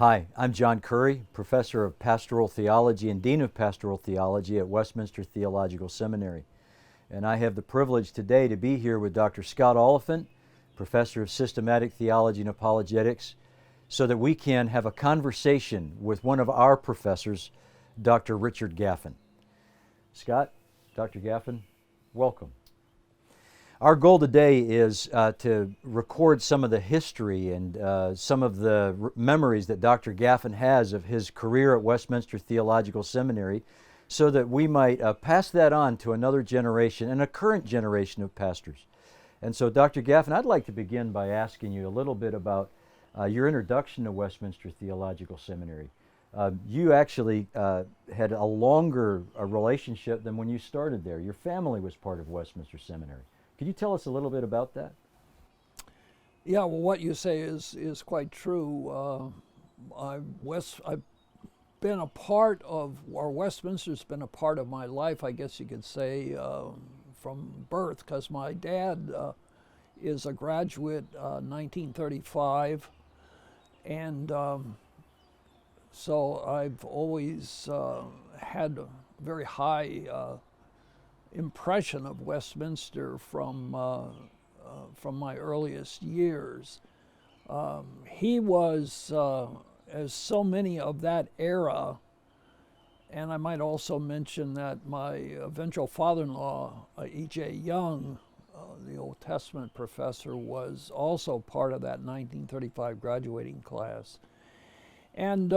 Hi, I'm John Currie, Professor of Pastoral Theology and Dean of Pastoral Theology at Westminster Theological Seminary. And I have the privilege today to be here with Dr. Scott Oliphint, Professor of Systematic Theology and Apologetics, so that we can have a conversation with one of our professors, Dr. Richard Gaffin. Scott, Dr. Gaffin, welcome. Our goal today is to record some of the history and some of the memories that Dr. Gaffin has of his career at Westminster Theological Seminary, so that we might pass that on to another generation and a current generation of pastors. And so, Dr. Gaffin, I'd like to begin by asking you a little bit about your introduction to Westminster Theological Seminary. You actually had a longer relationship than when you started there. Your family was part of Westminster Seminary. Could you tell us a little bit about that? Yeah, well, what you say is quite true. I've been a part of, or Westminster's been a part of my life, I guess you could say, from birth, because my dad is a graduate 1935, and so I've always had a very high impression of Westminster from my earliest years. He was, as so many of that era, and I might also mention that my eventual father-in-law, E.J. Young, the Old Testament professor, was also part of that 1935 graduating class. And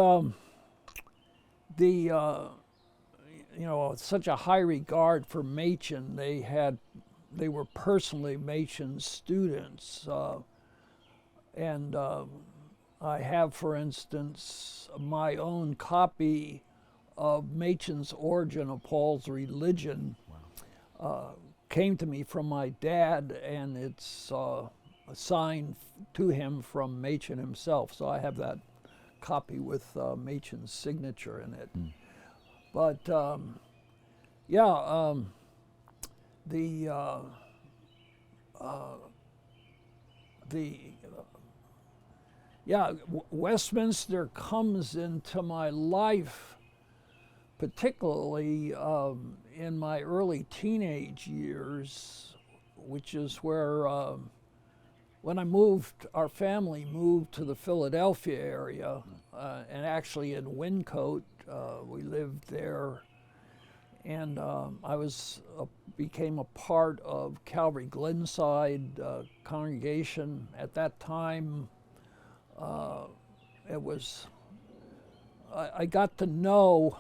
such a high regard for Machen. They were personally Machen's students, and I have, for instance, my own copy of Machen's Origin of Paul's Religion. Wow. Came to me from my dad, and it's assigned to him from Machen himself. So I have that copy with Machen's signature in it. But Westminster comes into my life, particularly in my early teenage years, which is where when our family moved to the Philadelphia area, and actually in Wyncote. We lived there, and I became a part of Calvary Glenside congregation. At that time, I got to know,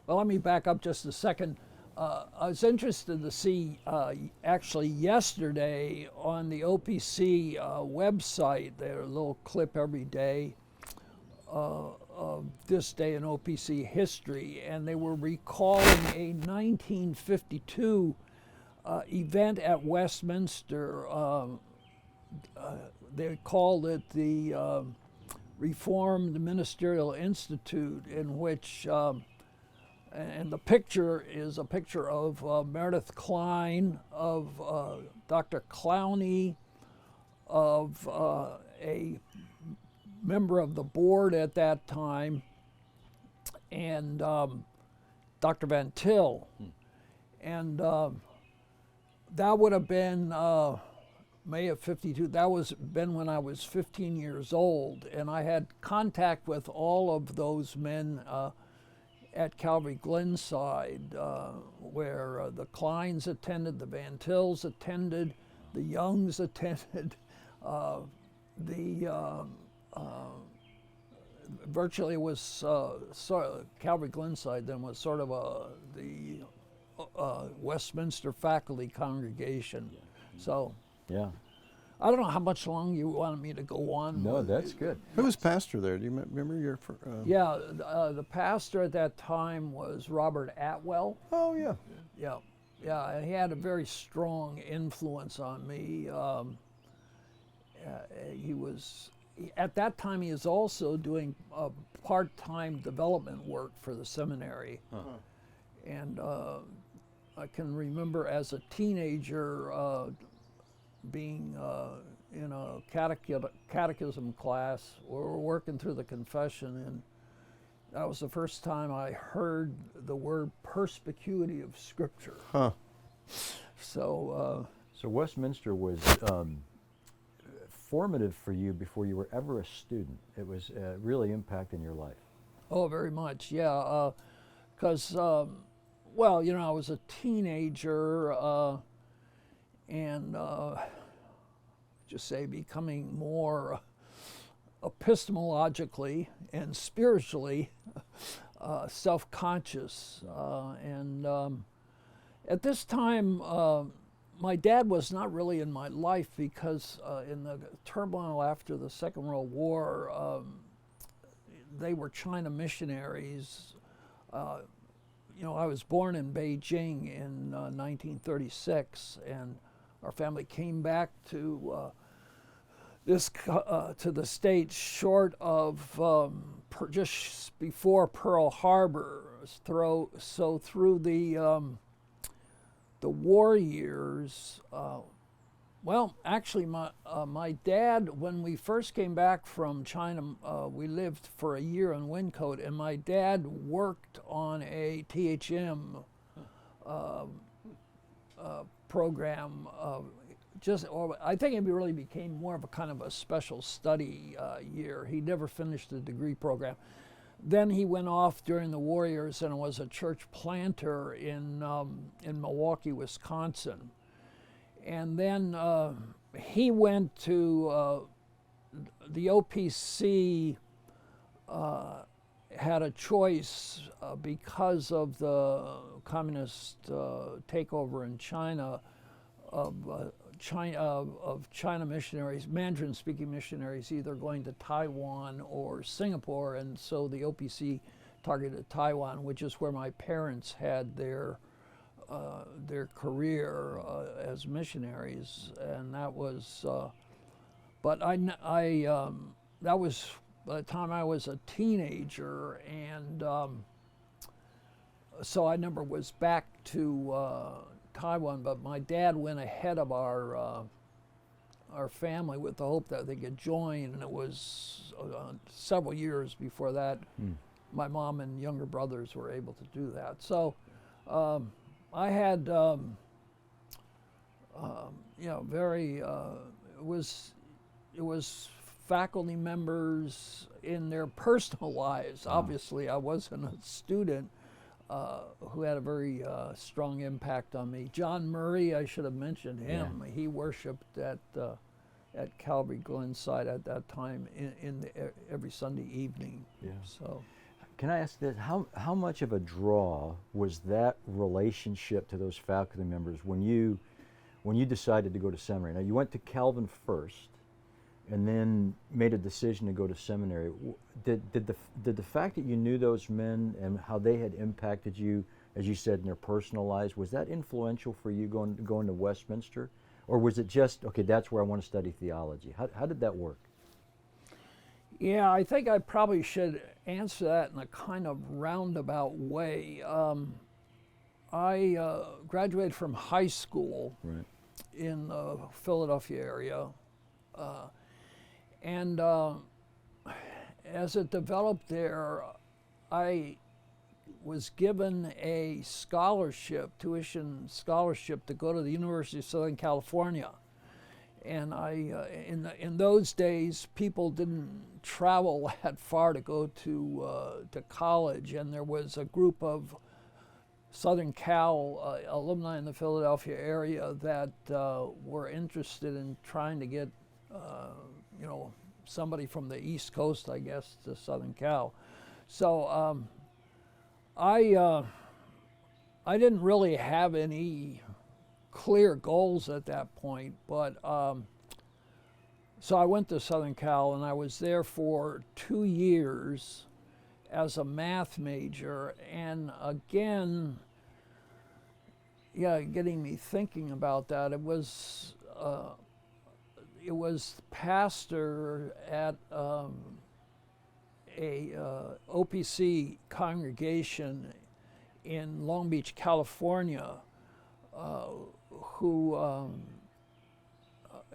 well, let me back up just a second. I was interested to see, actually yesterday on the OPC website, there's a little clip every day of this day in OPC history, and they were recalling a 1952 event at Westminster. They called it the Reformed Ministerial Institute, in which, and the picture is a picture of Meredith Kline, of Dr. Clowney, of a member of the board at that time, and Dr. VanTil. And that would have been May of '52. That was been when I was 15 years old, and I had contact with all of those men at Calvary Glenside, where the Klines attended, the VanTils attended, the Youngs attended, virtually was Calvary Glenside then was sort of the Westminster faculty congregation. So Yeah. I don't know how much longer you wanted me to go on. No, that's good. Who was pastor there? Do you remember your? Yeah, the pastor at that time was Robert Atwell. Oh yeah. Yeah, and he had a very strong influence on me. He was. At that time, he was also doing part-time development work for the seminary. And I can remember as a teenager being in a catechism class. We were working through the confession, and that was the first time I heard the word perspicuity of Scripture. Huh. So, So Westminster was formative for you before you were ever a student. It was really impacting your life. oh, very much, yeah. Because, well, you know, I was a teenager, and just say becoming more epistemologically and spiritually self-conscious. And at this time, my dad was not really in my life because in the turmoil after the Second World War, they were China missionaries. You know, I was born in Beijing in 1936, and our family came back to to the States short of just before Pearl Harbor. So through the war years, well, actually, my dad, when we first came back from China, we lived for a year in Wyncote, and my dad worked on a THM program. I think it really became more of a kind of a special study year. He never finished the degree program. Then he went off during the war years and was a church planter in Milwaukee, Wisconsin. And then he went to the OPC, had a choice because of the communist takeover in China of China missionaries, Mandarin-speaking missionaries, either going to Taiwan or Singapore, and so the OPC targeted Taiwan, which is where my parents had their career as missionaries, and that was. But that was by the time I was a teenager, and so I never was back to Taiwan. But my dad went ahead of our family with the hope that they could join, and it was several years before that. My mom and younger brothers were able to do that. So. I had, you know, very, it was faculty members in their personal lives. Obviously, I wasn't a student who had a very strong impact on me. John Murray, I should have mentioned him. Yeah. He worshipped at Calvary Glenside at that time every Sunday evening. Yeah. So. Can I ask this? How much of a draw was that relationship to those faculty members when you decided to go to seminary? Now you went to Calvin first, and then made a decision to go to seminary. Did the fact that you knew those men and how they had impacted you, as you said, in their personal lives, was that influential for you going to Westminster, or was it just okay? That's where I want to study theology. How did that work? Yeah, I think I probably should answer that in a kind of roundabout way. I graduated from high school in the Philadelphia area, and as it developed there, I was given a scholarship, tuition scholarship, to go to the University of Southern California. And in those days, people didn't travel that far to go to college, and there was a group of Southern Cal alumni in the Philadelphia area that were interested in trying to get, you know, somebody from the East Coast, I guess, to Southern Cal. So I didn't really have any clear goals at that point, but so I went to Southern Cal, and I was there for 2 years as a math major. And again, yeah, getting me thinking about that, it was pastor at a OPC congregation in Long Beach, California, who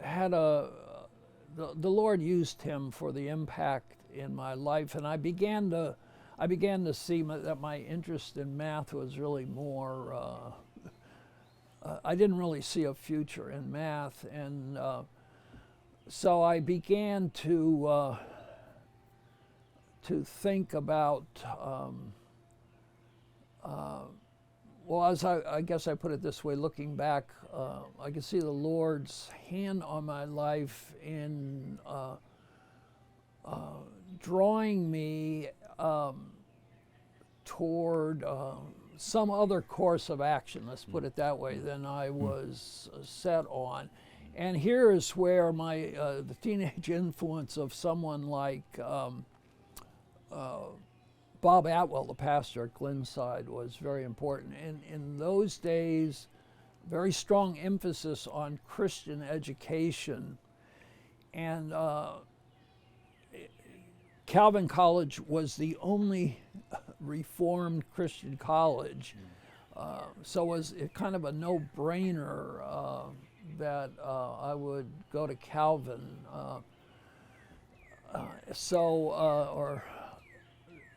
had the Lord used him for the impact in my life, and I began to see that my interest in math was really more. I didn't really see a future in math, and so I began to think about. Well, as I guess I put it this way, looking back, I can see the Lord's hand on my life in drawing me toward some other course of action, let's put it that way, than I was set on. And here is where the teenage influence of someone like Bob Atwell, the pastor at Glenside, was very important. In those days, very strong emphasis on Christian education. And Calvin College was the only Reformed Christian college. So it was kind of a no-brainer that I would go to Calvin. Or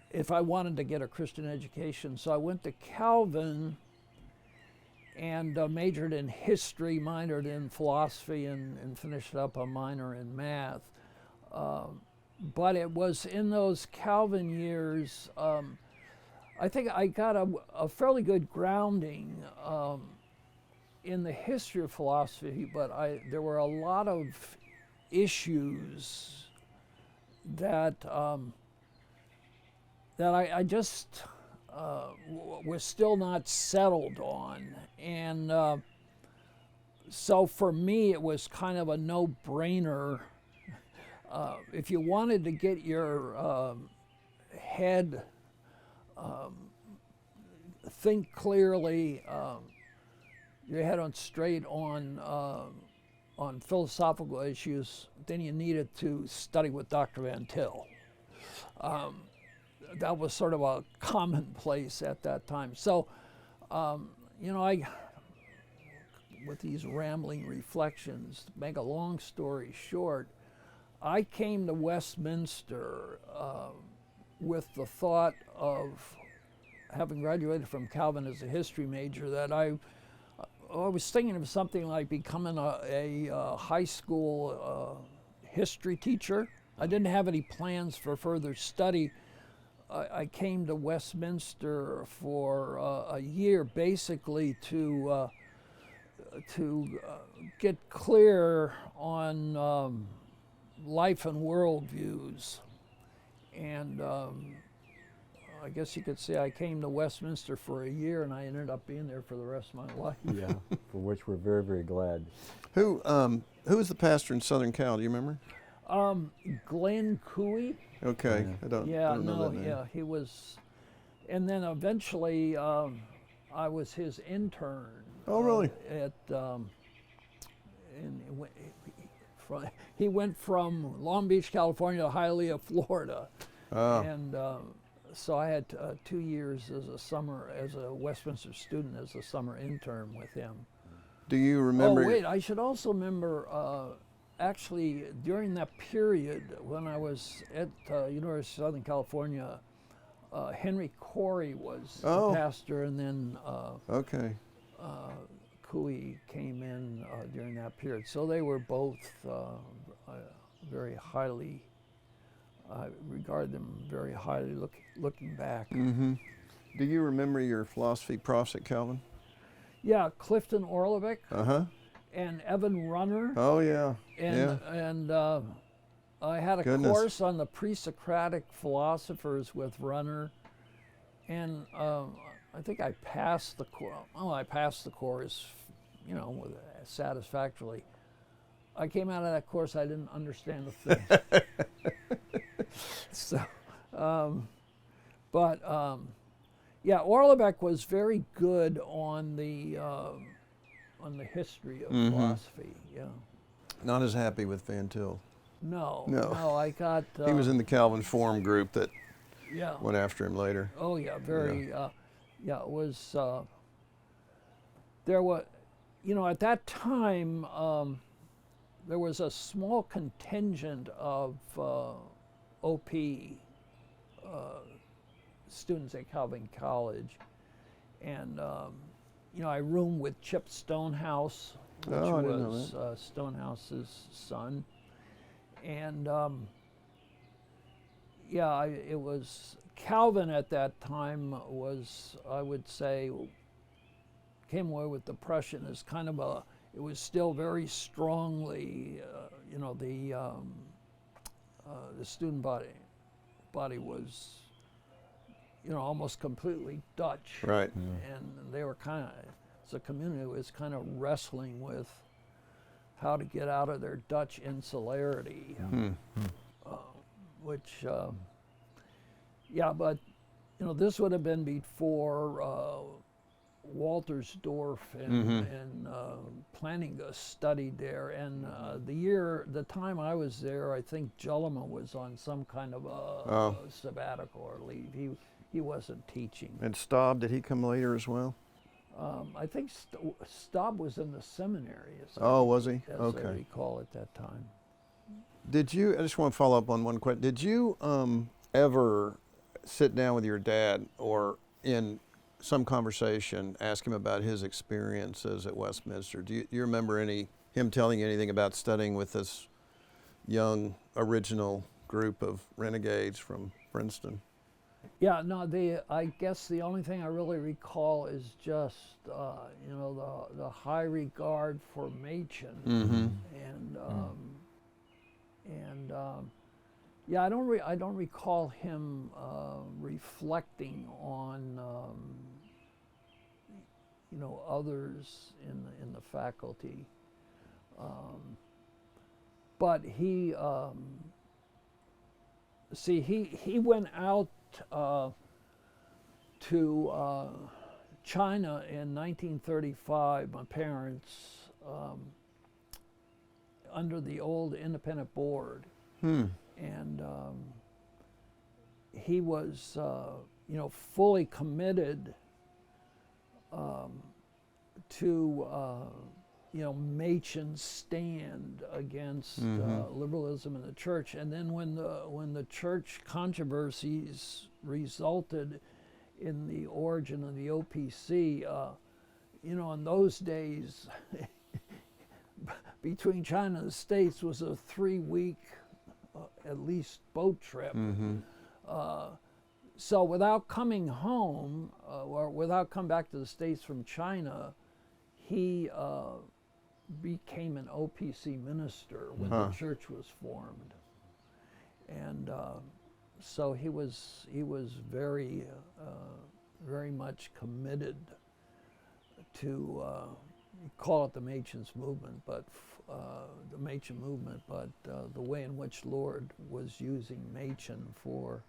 if I wanted to get a Christian education. So I went to Calvin and majored in history, minored in philosophy, and finished up a minor in math. But it was in those Calvin years, I think I got a fairly good grounding in the history of philosophy, but there were a lot of issues that I just was still not settled on. And so for me, it was kind of a no-brainer. If you wanted to get your head, think clearly, your head on straight on philosophical issues, then you needed to study with Dr. VanTil. That was sort of a commonplace at that time. So, with these rambling reflections, to make a long story short, I came to Westminster with the thought of, having graduated from Calvin as a history major, that I was thinking of something like becoming a high school history teacher. I didn't have any plans for further study. I came to Westminster for a year, basically to get clear on life and worldviews. And I guess you could say I came to Westminster for a year, and I ended up being there for the rest of my life. Yeah, for which we're very, very glad. Who was the pastor in Southern Cal? Do you remember? Glenn Currie. Okay, I don't know that name. Yeah, he was, and then eventually I was his intern. Oh, really? He went from Long Beach, California to Hialeah, Florida, and so I had 2 years as a Westminster student, as a summer intern with him. Do you remember? Oh wait, I should also remember. Actually, during that period when I was at University of Southern California, Henry Corrie was the pastor, and then Currie came in during that period. So they were both very highly, I regard them very highly looking back. Mm-hmm. Do you remember your philosophy profs at Calvin? Yeah, Clifton Orlovic. Uh-huh. And Evan Runner. Oh, yeah. And I had a course on the pre-Socratic philosophers with Runner, and I think I passed the course. Well, I passed the course, satisfactorily. I came out of that course, I didn't understand a thing. So, yeah, Orlovic was very good on the history of philosophy. Yeah. Not as happy with VanTil. No. I got. He was in the Calvin Forum group that yeah. went after him later. Oh yeah, very. Yeah, it was. There was, at that time, there was a small contingent of OP students at Calvin College, and I roomed with Chip Stonehouse, which Oh, I didn't know was Stonehouse's son, and it was Calvin at that time was, I would say, came away with the impression as kind of it was still very strongly, the student body was, almost completely Dutch. Right. And they were kind of, as a community, was kind of wrestling with how to get out of their Dutch insularity, which, but, this would have been before Waltersdorf and planning studied there, and the time I was there, I think Jellema was on some kind of a sabbatical or leave. He wasn't teaching. And Staub, did he come later as well? I think Staub was in the seminary. Was he? As Okay. I recall at that time. Did you, I just want to follow up on one question. Did you ever sit down with your dad or in some conversation ask him about his experiences at Westminster? Do you remember him telling you anything about studying with this young original group of renegades from Princeton? Yeah, no, I guess the only thing I really recall is just, the high regard for Machen. I don't recall him reflecting on, others in the faculty. But he went out to China in 1935, my parents, under the old independent board. And he was, fully committed to, Machen's stand against liberalism in the church. And then when the church controversies resulted in the origin of the OPC, in those days, between China and the States was a 3-week, at least, boat trip. So without coming home, or without coming back to the States from China, he became an OPC minister when the church was formed. And so he was very, very much committed to, you call it the Machen's movement, but the Machen movement, but the way in which Lord was using Machen for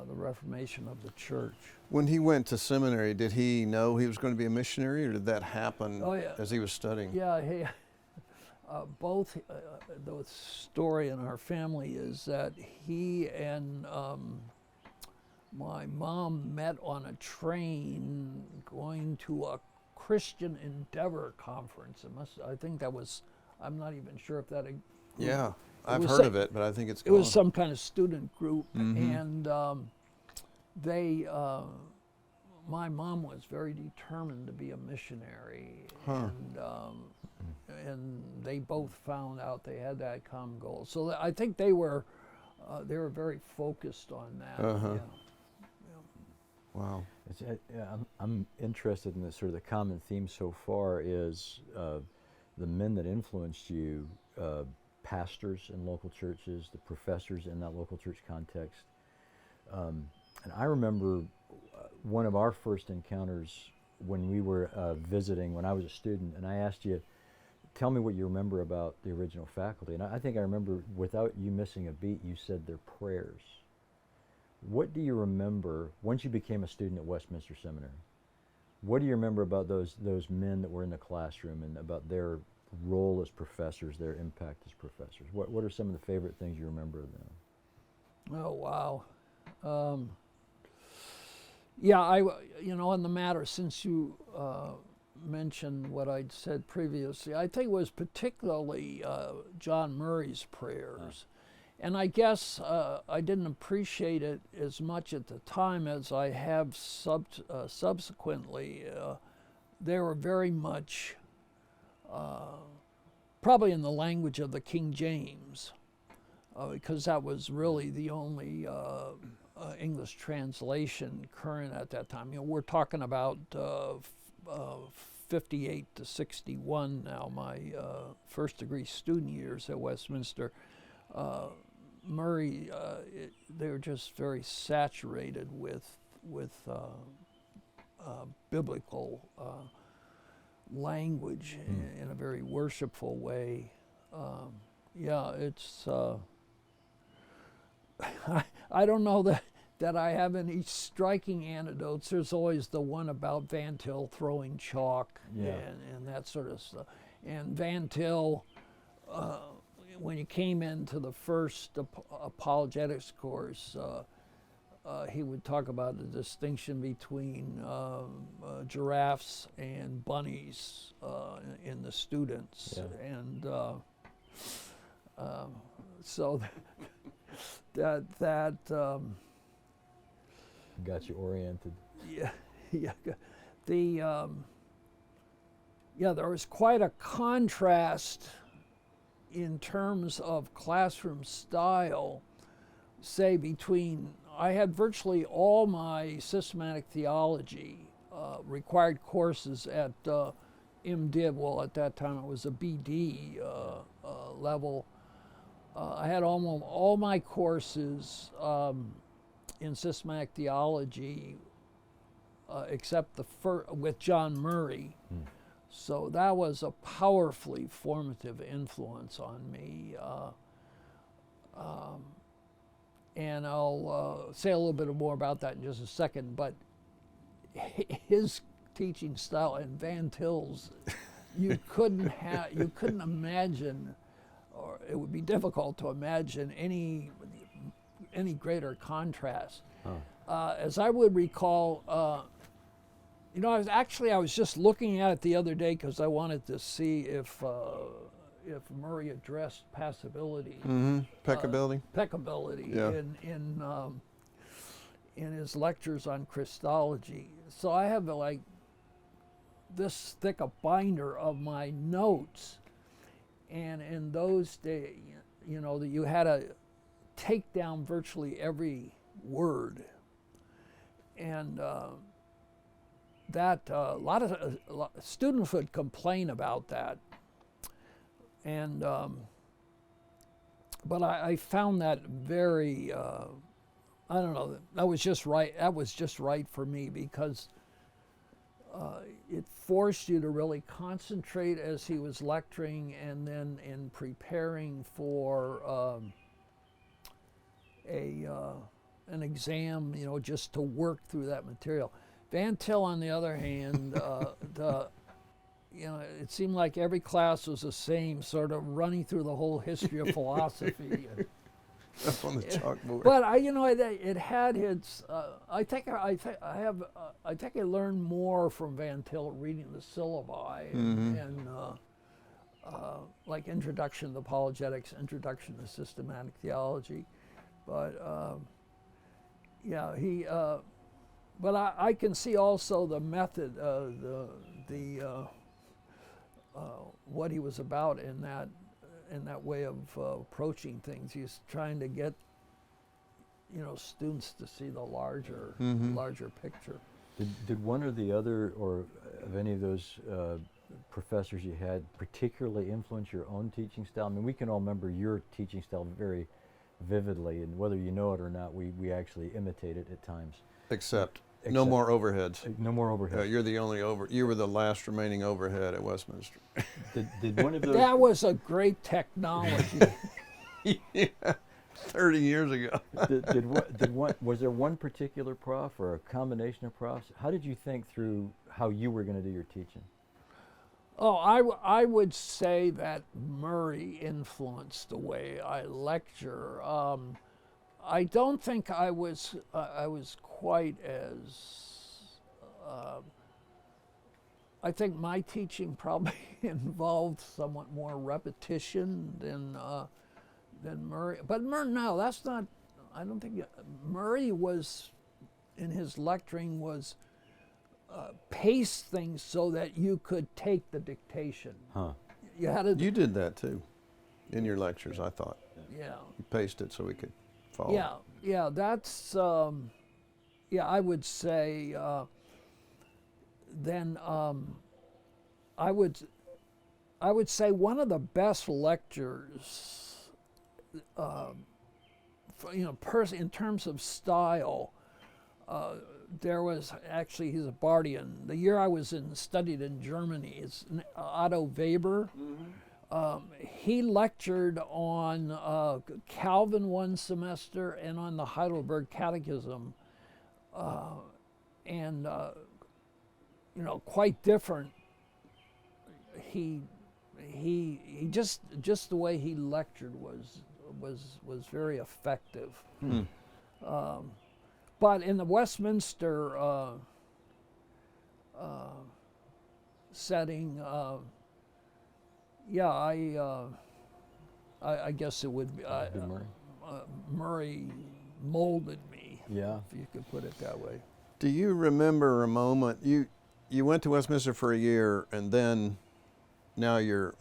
the reformation of the church. When he went to seminary, did he know he was going to be a missionary, or did that happen as he was studying? Yeah, both. The story in our family is that he and my mom met on a train going to a Christian Endeavor conference. I think that was, I'm not even sure if that. Yeah, I've heard of it, but I think it's gone. It was some kind of student group, and my mom was very determined to be a missionary, and they both found out they had that common goal. So I think they were very focused on that. Yeah. Wow. I'm interested in this sort of the common theme so far is the men that influenced you, pastors in local churches, the professors in that local church context. And I remember one of our first encounters when we were visiting, when I was a student, and I asked you, tell me what you remember about the original faculty. And I think I remember, without you missing a beat, you said their prayers. What do you remember, once you became a student at Westminster Seminary, what do you remember about those men that were in the classroom and about their role as professors, their impact as professors? What are some of the favorite things you remember of them? Oh, wow. On the matter, since you mention what I'd said previously. I think it was particularly John Murray's prayers. And I guess I didn't appreciate it as much at the time as I have subsequently. They were very much probably in the language of the King James, because that was really the only English translation current at that time. We're talking about 58 to 61 now, my first degree student years at Westminster. Murray, they were just very saturated with biblical language in a very worshipful way. It's I don't know that I have any striking anecdotes. There's always the one about VanTil throwing chalk and that sort of stuff. And VanTil, when you came into the first apologetics course, he would talk about the distinction between giraffes and bunnies in the students. And so that got you oriented. There was quite a contrast in terms of classroom style, say between, I had virtually all my systematic theology required courses at MDiv. Well, at that time it was a BD level. I had almost all my courses in systematic theology except with John Murray. So that was a powerfully formative influence on me. And I'll say a little bit more about that in just a second, but his teaching style and VanTil's, you couldn't imagine, or it would be difficult to imagine any greater contrast. As I would recall, I was just looking at it the other day because I wanted to see if Murray addressed passability, peccability, in his lectures on Christology. So I have like this thick a binder of my notes, and in those days, that you had to take down virtually every word, and that a lot of students would complain about that, and but I found that very I don't know, that was just right. That was just right for me because it forced you to really concentrate as he was lecturing, and then in preparing for an exam, just to work through that material. VanTil, on the other hand, it seemed like every class was the same, sort of running through the whole history of philosophy. Up on the chalkboard. But it had its. I think I learned more from VanTil reading the syllabi and like Introduction to Apologetics, Introduction to Systematic Theology, but he. But I can see also the method, what he was about in that way of approaching things. He's trying to get, students to see the larger picture. Did one or the other, or of any of those professors you had, particularly influence your own teaching style? I mean, we can all remember your teaching style very vividly, and whether you know it or not, we actually imitate it at times. Except no more overheads. No more overheads. You're the only you were the last remaining overhead at Westminster. Did one of those? That was a great technology. Yeah, 30 years ago. Was there one particular prof or a combination of profs? How did you think through how you were going to do your teaching? Oh, I would say that Murray influenced the way I lecture. I don't think I was quite as I think my teaching probably involved somewhat more repetition than Murray. But no, that's not. I don't think Murray was, in his lecturing, was pace things so that you could take the dictation. Huh. You had to. You did that too, in your lectures. I thought Yeah. you paced it so we could follow. Yeah. That's. Yeah, I would say. Then I would say one of the best lectures, in terms of style. There was actually, he's a Bardian. The year I was studied in Germany, it's Otto Weber. He lectured on Calvin one semester and on the Heidelberg Catechism, and quite different. He just the way he lectured was very effective. But in the Westminster setting, I guess it would be Murray. Murray molded me. Yeah. If you could put it that way. Do you remember a moment you went to Westminster for a year and then now you're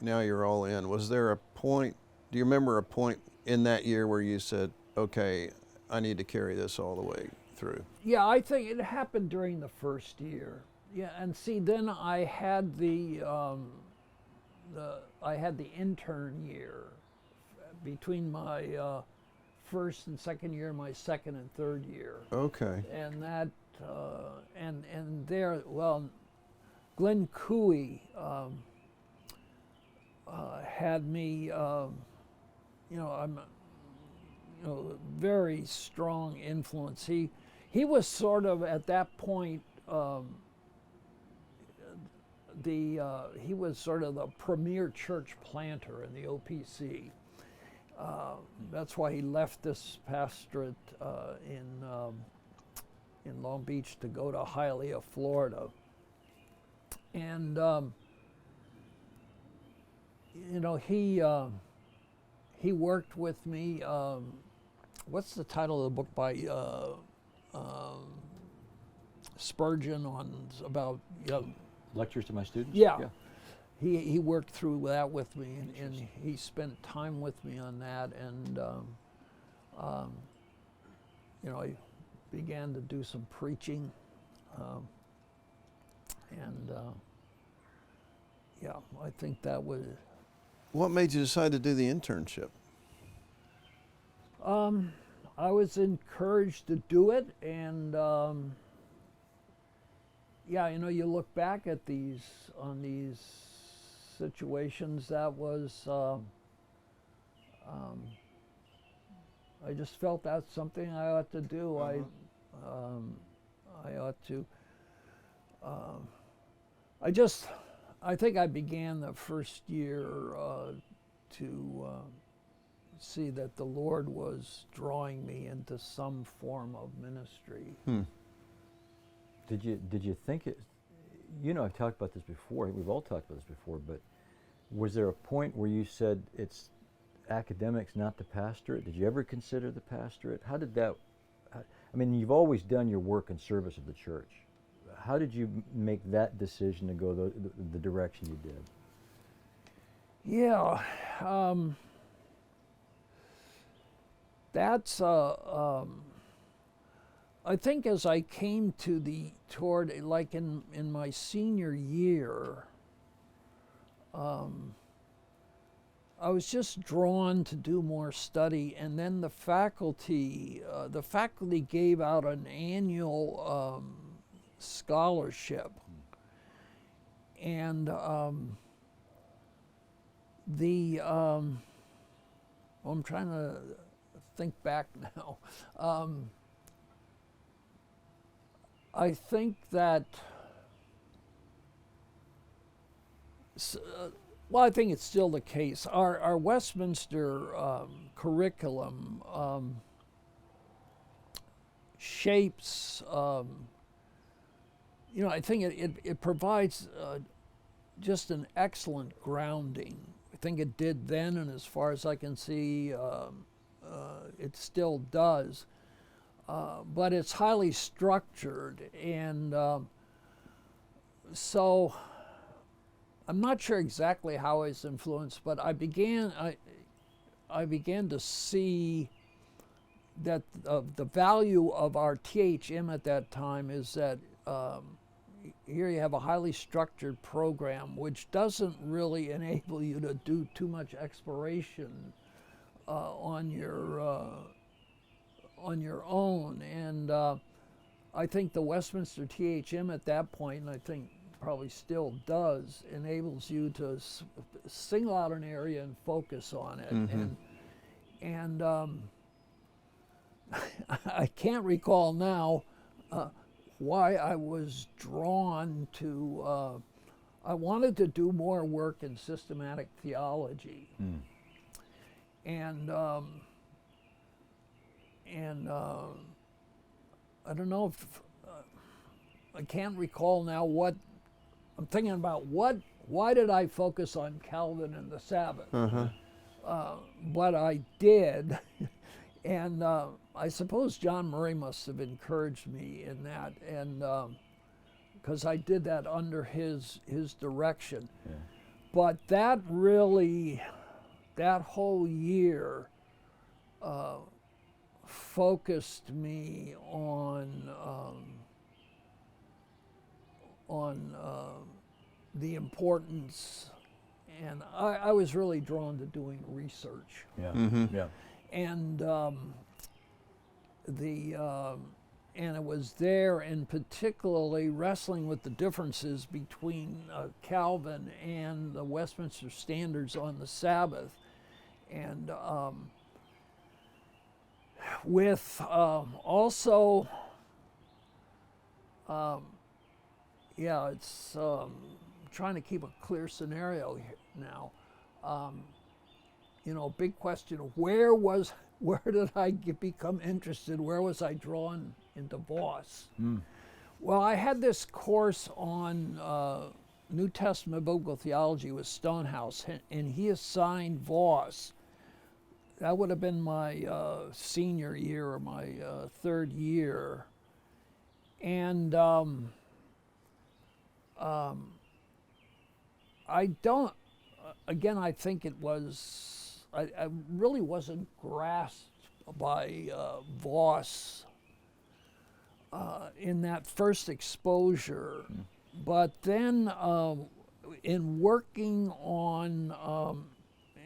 all in? Was there a point? Do you remember a point in that year where you said, "Okay, I need to carry this all the way through"? Yeah, I think it happened during the first year. Yeah, and see, then I had the intern year between my first and second year, my second and third year. Okay. And that and there, well, Glenn Cooey had me. I'm very strong influence. He was sort of at that point. He was sort of the premier church planter in the OPC. That's why he left this pastorate in Long Beach to go to Hialeah, Florida. And he worked with me. What's the title of the book by Spurgeon about Lectures to my students? Yeah. He worked through that with me, and he spent time with me on that, and I began to do some preaching, I think that was. What made you decide to do the internship? I was encouraged to do it, and you look back at these situations. That was I just felt that's something I ought to do. I ought to. I think I began the first year to see that the Lord was drawing me into some form of ministry. Did you think it? I've talked about this before. We've all talked about this before. But was there a point where you said it's academics, not the pastorate? Did you ever consider the pastorate? How did that? You've always done your work in service of the church. How did you make that decision to go the direction you did? Yeah, that's. I think as I came toward like in my senior year, I was just drawn to do more study, and then the faculty gave out an annual scholarship, and I'm trying to think back now. I think that, I think it's still the case. Our Westminster curriculum shapes, I think it provides just an excellent grounding. I think it did then, and as far as I can see, it still does. But it's highly structured, and so I'm not sure exactly how it's influenced, but I began to see that the value of our THM at that time is that here you have a highly structured program which doesn't really enable you to do too much exploration on your own. And I think the Westminster THM at that point, and I think probably still does, enables you to single out an area and focus on it. Mm-hmm. And I can't recall now why I was drawn to, I wanted to do more work in systematic theology. Mm. And I don't know if, I can't recall now what, I'm thinking about why did I focus on Calvin and the Sabbath? But I did. And I suppose John Murray must have encouraged me in that, and because I did that under his direction. Yeah. But that really, that whole year focused me on the importance, and I was really drawn to doing research. Yeah. Mm-hmm. Yeah. And and it was there, and particularly wrestling with the differences between Calvin and the Westminster Standards on the Sabbath, and with also, it's trying to keep a clear scenario here now. Big question, where did I become interested? Where was I drawn into Vos? Mm. Well, I had this course on New Testament biblical theology with Stonehouse, and he assigned Vos. That would have been my senior year or my third year. And I think it was, I really wasn't grasped by Vos in that first exposure. Mm. But then in working on,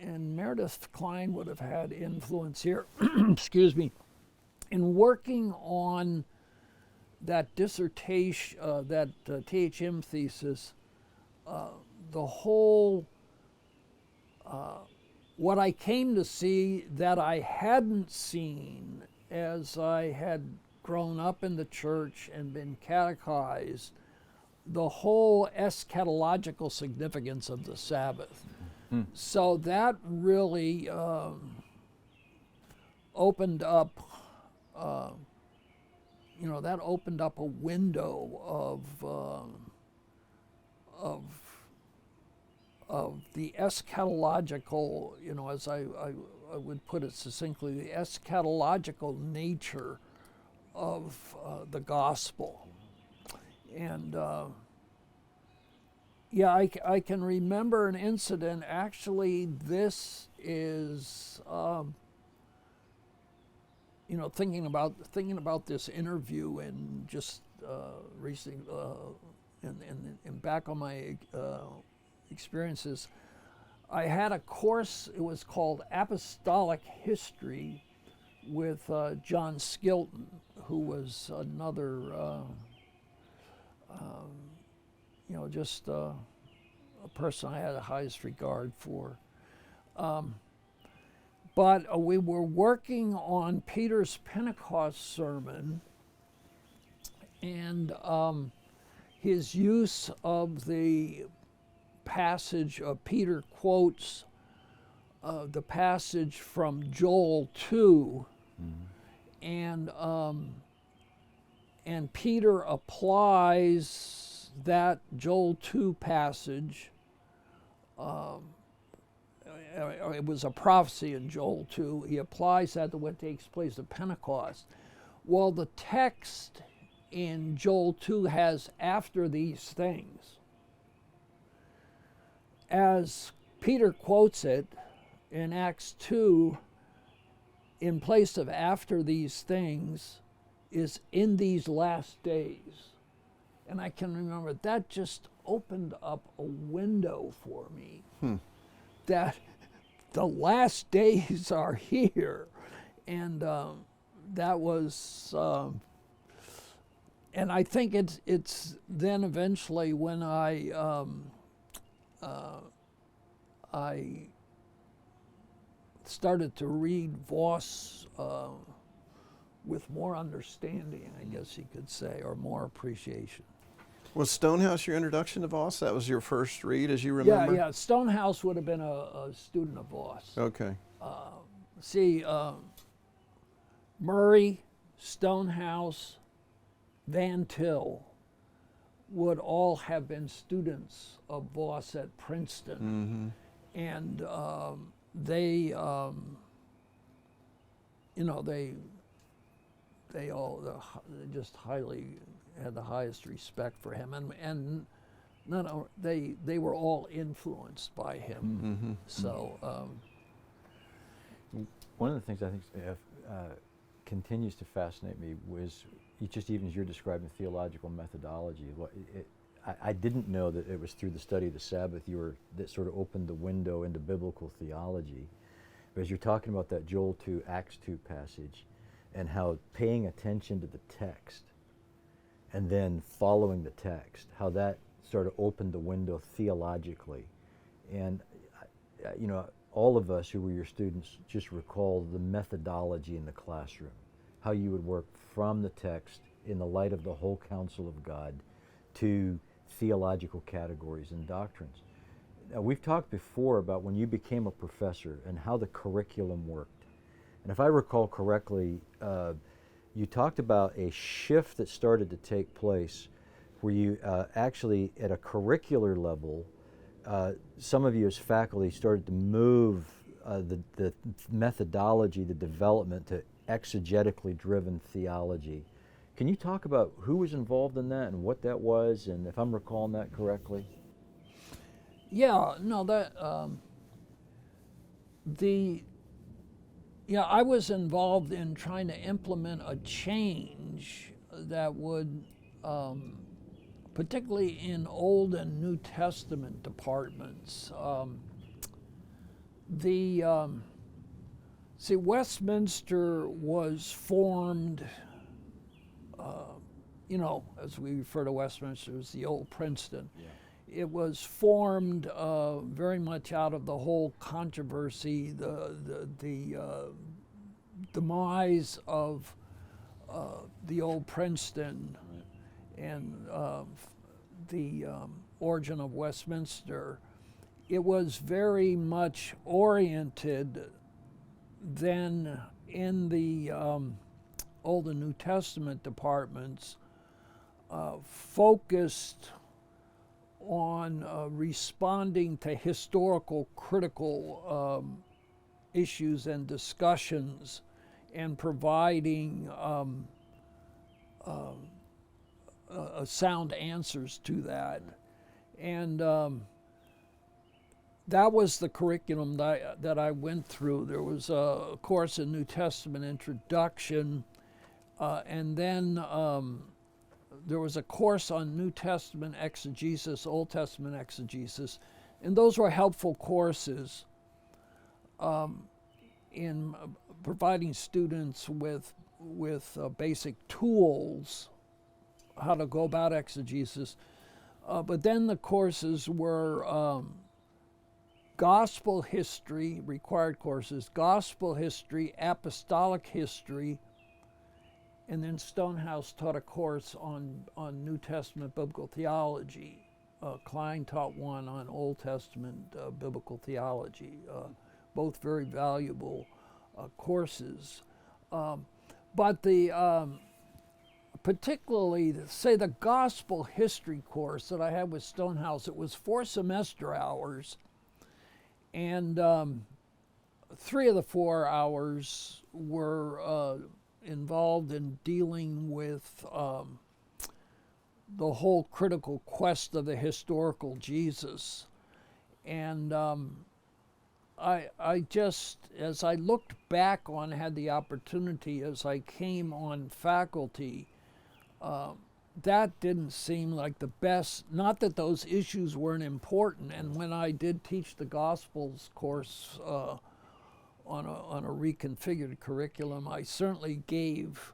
and Meredith Klein would have had influence here, excuse me, in working on that dissertation, that THM thesis, the whole, what I came to see that I hadn't seen as I had grown up in the church and been catechized, the whole eschatological significance of the Sabbath. Mm. So that really opened up, that opened up a window of the eschatological, as I would put it succinctly, the eschatological nature of the gospel. And I can remember an incident. Actually, this is, thinking about this interview and just recently, and back on my experiences, I had a course. It was called Apostolic History with John Skilton, who was another, just a person I had the highest regard for. But we were working on Peter's Pentecost sermon, and his use of the passage, Peter quotes the passage from Joel 2, mm-hmm. And Peter applies that Joel 2 passage, it was a prophecy in Joel 2. He applies that to what takes place at Pentecost. Well, the text in Joel 2 has after these things. As Peter quotes it in Acts 2, in place of after these things is in these last days. And I can remember that just opened up a window for me that the last days are here. And that was, and I think it's then eventually when I started to read Vos with more understanding, I guess you could say, or more appreciation. Was Stonehouse your introduction to Vos? That was your first read, as you remember? Yeah. Stonehouse would have been a student of Vos. Okay. Murray, Stonehouse, VanTil would all have been students of Vos at Princeton. And they just highly had the highest respect for him, and they were all influenced by him. So one of the things I think continues to fascinate me was just even as you're describing theological methodology. I didn't know that it was through the study of the Sabbath that sort of opened the window into biblical theology. But as you're talking about that Joel 2, Acts 2 passage, and how paying attention to the text and then following the text, how that sort of opened the window theologically. And, all of us who were your students just recall the methodology in the classroom, how you would work from the text in the light of the whole counsel of God to theological categories and doctrines. Now, we've talked before about when you became a professor and how the curriculum worked. And if I recall correctly, you talked about a shift that started to take place where you actually, at a curricular level, some of you as faculty started to move the methodology, the development to exegetically driven theology. Can you talk about who was involved in that and what that was, and if I'm recalling that correctly? Yeah, no, I was involved in trying to implement a change that would, particularly in Old and New Testament departments, Westminster was formed, as we refer to Westminster as the old Princeton. Yeah. It was formed very much out of the whole controversy, the demise of the old Princeton, right, and the origin of Westminster. It was very much oriented then in the Old and New Testament departments, focused on responding to historical critical issues and discussions and providing sound answers to that. And that was the curriculum that I went through. There was a course in New Testament introduction, and then there was a course on New Testament exegesis, Old Testament exegesis, and those were helpful courses in providing students with basic tools how to go about exegesis. But then the courses were gospel history, required courses, gospel history, apostolic history, and then Stonehouse taught a course on New Testament biblical theology. Klein taught one on Old Testament biblical theology, both very valuable courses. But the particularly, say, the gospel history course that I had with Stonehouse. It was 4 semester hours, and 3 of the 4 hours were involved in dealing with the whole critical quest of the historical Jesus. And I just, as I looked back on, had the opportunity as I came on faculty, that didn't seem like the best. Not that those issues weren't important, and when I did teach the Gospels course on a reconfigured curriculum, I certainly gave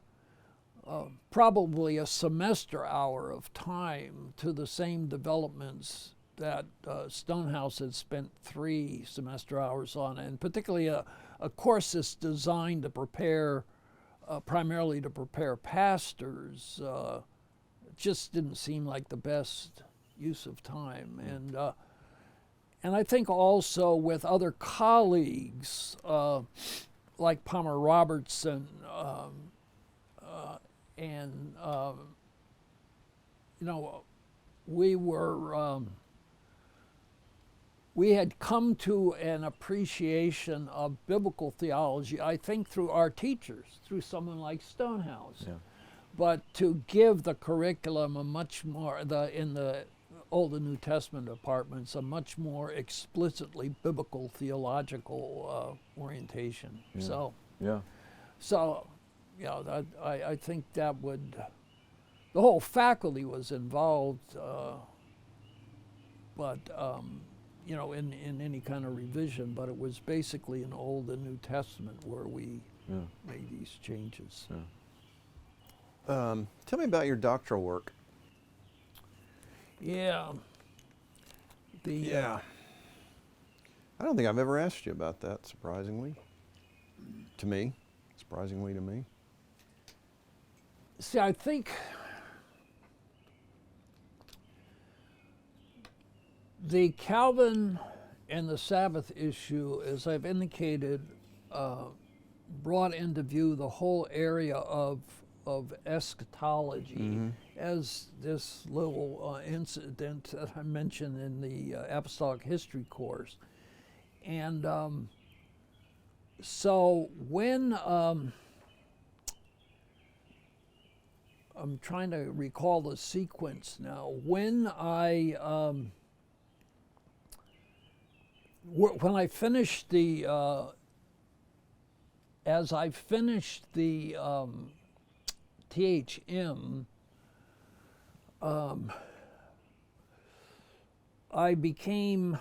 probably a semester hour of time to the same developments that Stonehouse had spent 3 semester hours on, and particularly a course that's designed to prepare, primarily to prepare pastors, just didn't seem like the best use of time. And I think also with other colleagues, like Palmer Robertson, and you know, we had come to an appreciation of biblical theology, I think, through our teachers, through someone like Stonehouse. Yeah. But to give the curriculum a much more, in the Old and New Testament departments, a much more explicitly biblical theological orientation. Yeah. So, Yeah. so, you know, I think that would, the whole faculty was involved, but you know, in any kind of revision, but it was basically in Old and New Testament where we made these changes. Tell me about your doctoral work. Yeah. I don't think I've ever asked you about that, surprisingly. Surprisingly to me. See, I think the Calvin and the Sabbath issue, as I've indicated, brought into view the whole area of eschatology, as this little incident that I mentioned in the Apostolic History course. And so when, I'm trying to recall the sequence now, when I finished the, as I finished the THM, I became,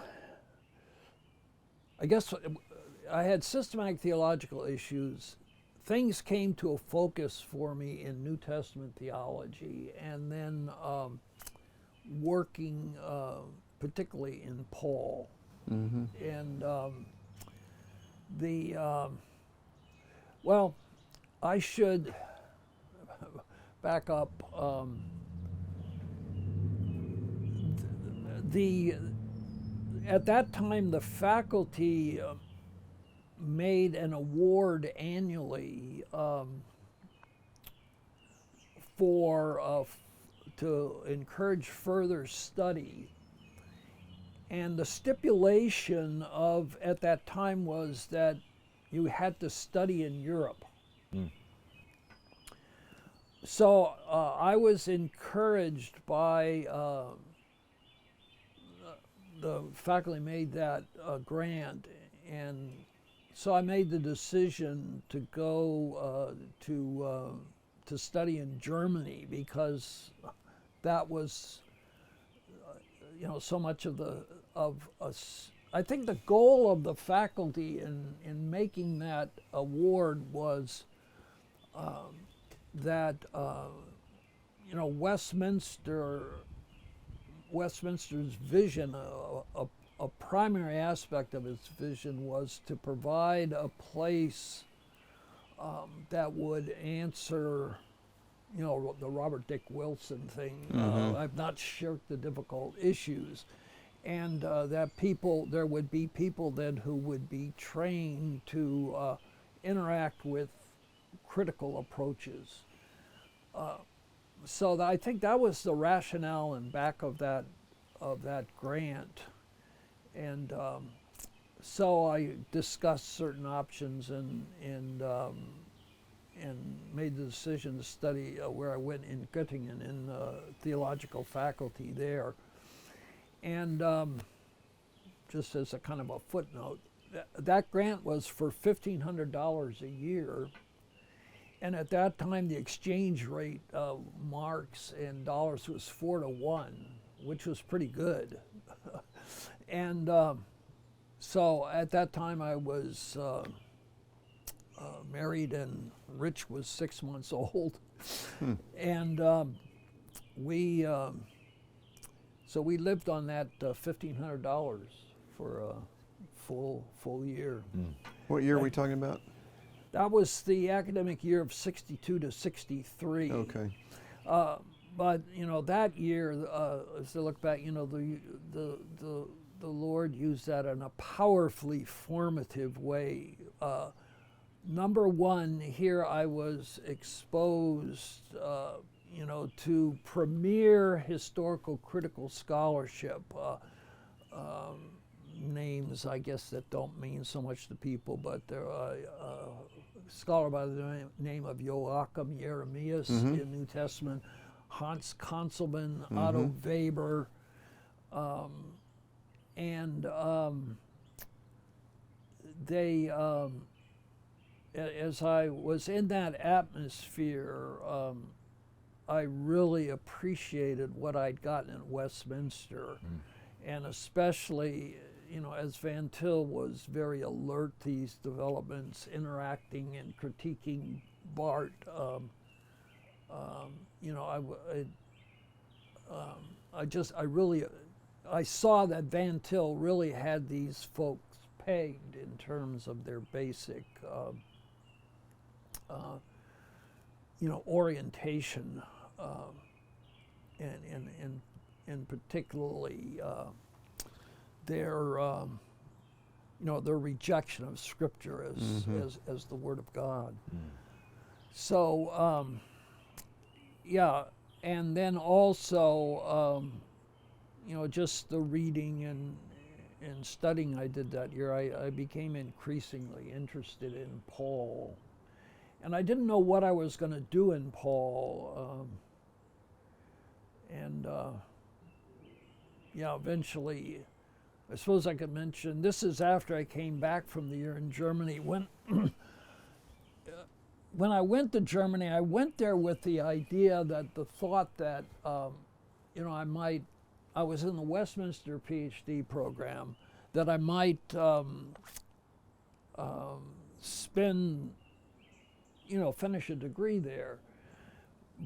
I guess I had systematic theological issues. Things came to a focus for me in New Testament theology, and then working particularly in Paul. And well, I should back up. At that time, the faculty made an award annually to encourage further study. And the stipulation at that time was that you had to study in Europe. So I was encouraged by the faculty made that grant, and so I made the decision to go to study in Germany, because that was you know, so much of us. I think the goal of the faculty in making that award was that you know, Westminster's vision, a primary aspect of its vision was to provide a place that would answer, you know, the Robert Dick Wilson thing. I've not shirked the difficult issues, and that there would be people then who would be trained to interact with critical approaches. so I think that was the rationale in back of that grant, and so I discussed certain options and made the decision to study where I went in Göttingen in the theological faculty there. And just as a kind of a footnote, that grant was for $1,500 a year. And at that time, the exchange rate of marks and dollars was 4-to-1, which was pretty good. And so at that time, I was married, and Rich was 6 months old. And so we lived on that $1,500 for a full year. What year are we talking about? That was the academic year of 62 to 63. Okay. But that year, as I look back, the Lord used that in a powerfully formative way. Number one, here I was exposed, to premier historical critical scholarship. Names, I guess, that don't mean so much to people, but there are a scholar by the name of Joachim Jeremias in New Testament, Hans Conselman, Otto Weber, and they, as I was in that atmosphere, I really appreciated what I'd gotten at Westminster, and especially, as VanTil was very alert to these developments, interacting and critiquing Bart, I saw that VanTil really had these folks pegged in terms of their basic, orientation, and particularly their rejection of Scripture as the Word of God. So, and then also, just the reading and studying I did that year, I became increasingly interested in Paul. And I didn't know what I was going to do in Paul. Eventually, I suppose I could mention, this is after I came back from the year in Germany. When I went to Germany, I went there with the idea that the thought that, I was in the Westminster PhD program, that I might finish a degree there.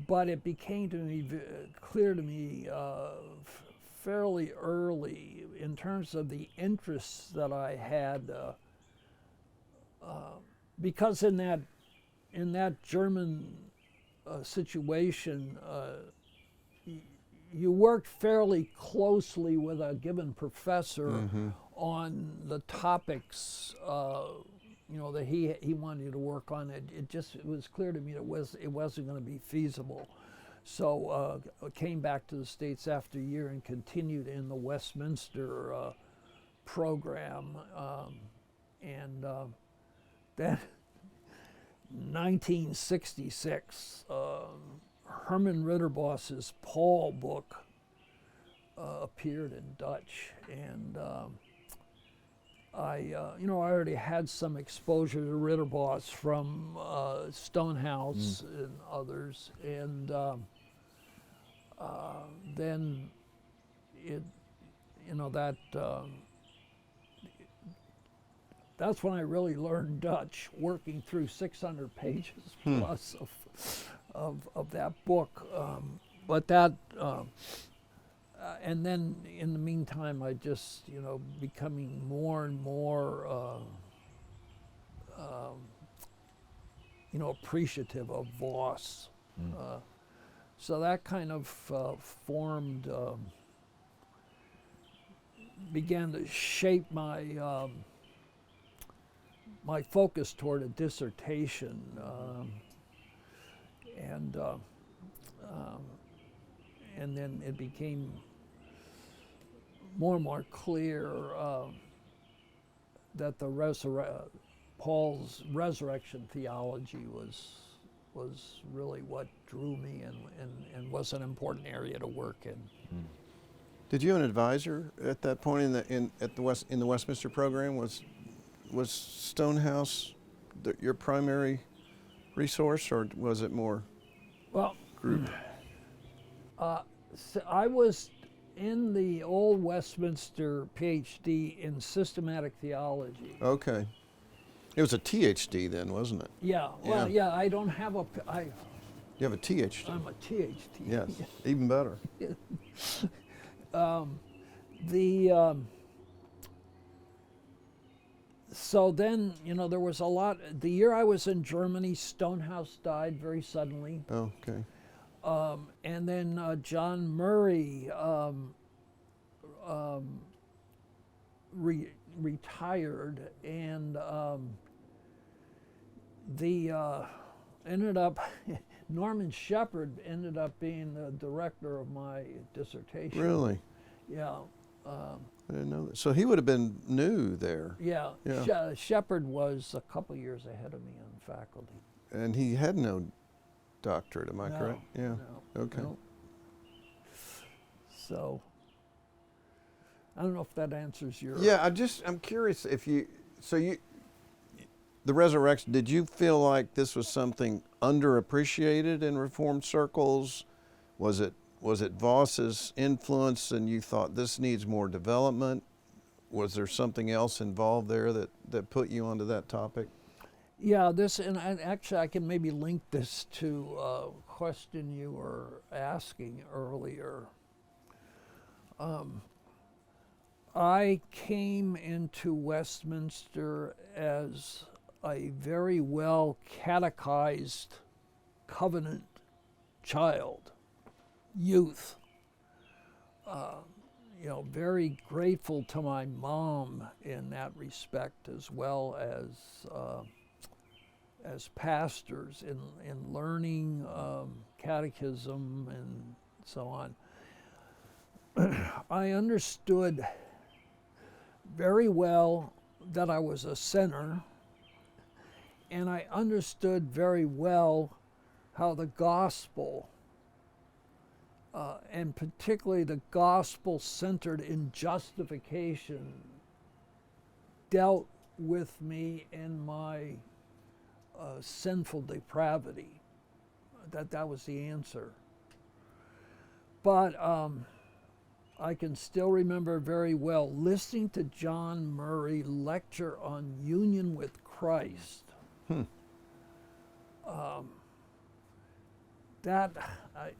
But it became clear to me fairly early in terms of the interests that I had, because in that German situation, you worked fairly closely with a given professor on the topics that he wanted you to work on. It was clear to me that it wasn't going to be feasible. So I came back to the States after a year and continued in the Westminster program. And then 1966, Herman Ritterboss's Paul book appeared in Dutch, and I already had some exposure to Ritterboss from Stonehouse and others, and then that's when I really learned Dutch, working through 600 pages plus of that book. But that, and then in the meantime, I just, becoming more and more, appreciative of Vos. So that kind of formed, began to shape my my focus toward a dissertation, and and then it became more and more clear that Paul's resurrection theology was really what drew me and was an important area to work in. Did you have an advisor at that point in the Westminster program? Was Stonehouse your primary resource, or was it more group? So I was in the old Westminster PhD in systematic theology. Okay. It was a THD then, wasn't it? Yeah. Well, yeah. I don't have a. You have a THD. I'm a THD. Yes. Even better. So then, there was a lot. The year I was in Germany, Stonehouse died very suddenly. Oh, okay. And then John Murray retired, and ended up Norman Shepherd ended up being the director of my dissertation. Really? Yeah. I didn't know that. So he would have been new there. Yeah. Shepherd was a couple years ahead of me on faculty. And he had no doctorate, am I correct? Yeah. No, okay. no. So I don't know if that answers your. Yeah, I'm curious if the resurrection, did you feel like this was something underappreciated in Reformed circles? Was it Vos's influence and you thought this needs more development? Was there something else involved there that put you onto that topic? Yeah, actually I can maybe link this to a question you were asking earlier. I came into Westminster as a very well catechized covenant child, youth. Very grateful to my mom in that respect, as well as pastors in learning catechism and so on. I understood very well that I was a sinner, and I understood very well how the gospel, and particularly the gospel centered in justification, dealt with me in my sinful depravity. That was the answer. But I can still remember very well listening to John Murray lecture on union with Christ. That, I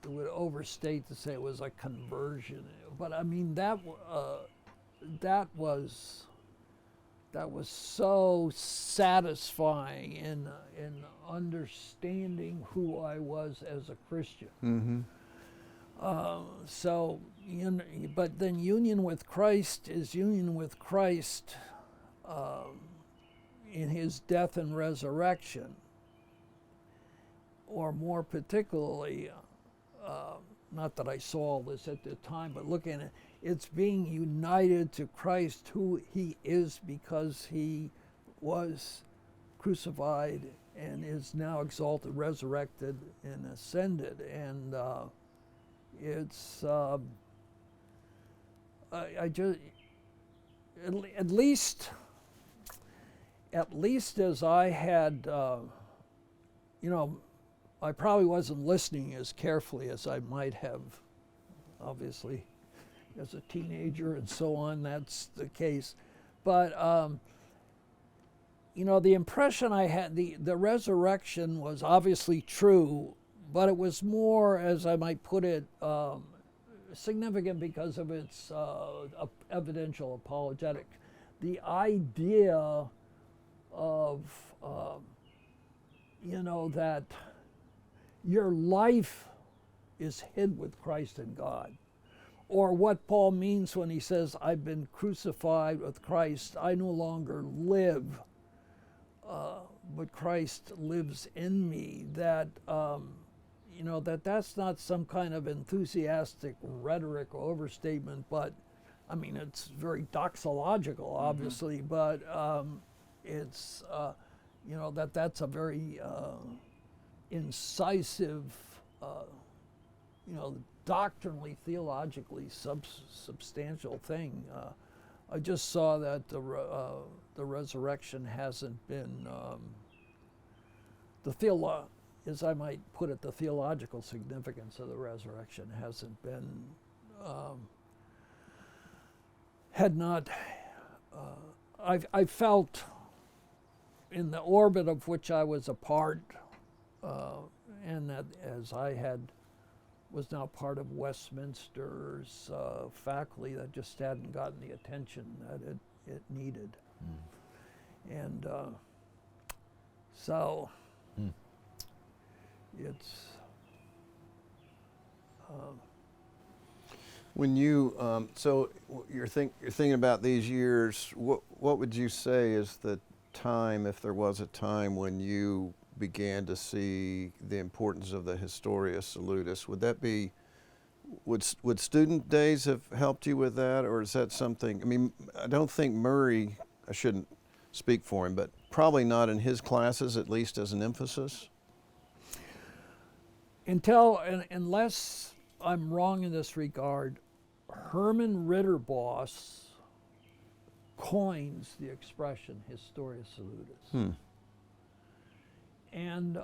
would overstate to say it was a conversion, but I mean that was so satisfying in understanding who I was as a Christian. Mm-hmm. But then union with Christ is union with Christ in his death and resurrection, or more particularly, not that I saw all this at the time, but looking at it, it's being united to Christ, who he is, because he was crucified and is now exalted, resurrected, and ascended. And it's I just at least as I had I probably wasn't listening as carefully as I might have, obviously, as a teenager and so on. That's the case, but the impression I had, the resurrection was obviously true, but it was more, as I might put it, significant because of its evidential apologetic. The idea of, that your life is hid with Christ in God. Or what Paul means when he says, I've been crucified with Christ, I no longer live, but Christ lives in me. That, you know, that's not some kind of enthusiastic rhetoric or overstatement, but I mean, it's very doxological, obviously, but it's, you know, that's a very incisive, you know, doctrinally, theologically substantial thing. I just saw that the resurrection hasn't been, as I might put it, the theological significance of the resurrection hasn't been, I felt in the orbit of which I was a part, and that as I was now part of Westminster's faculty, that just hadn't gotten the attention that it needed. And so it's when you so you're thinking about these years, what would you say is the time, if there was a time, when you began to see the importance of the historia salutis? Would that be, would student days have helped you with that, or is that something? I mean, I don't think Murray, I shouldn't speak for him, but probably not in his classes, at least as an emphasis. Unless I'm wrong in this regard, Herman Ritterboss coins the expression historia salutis. And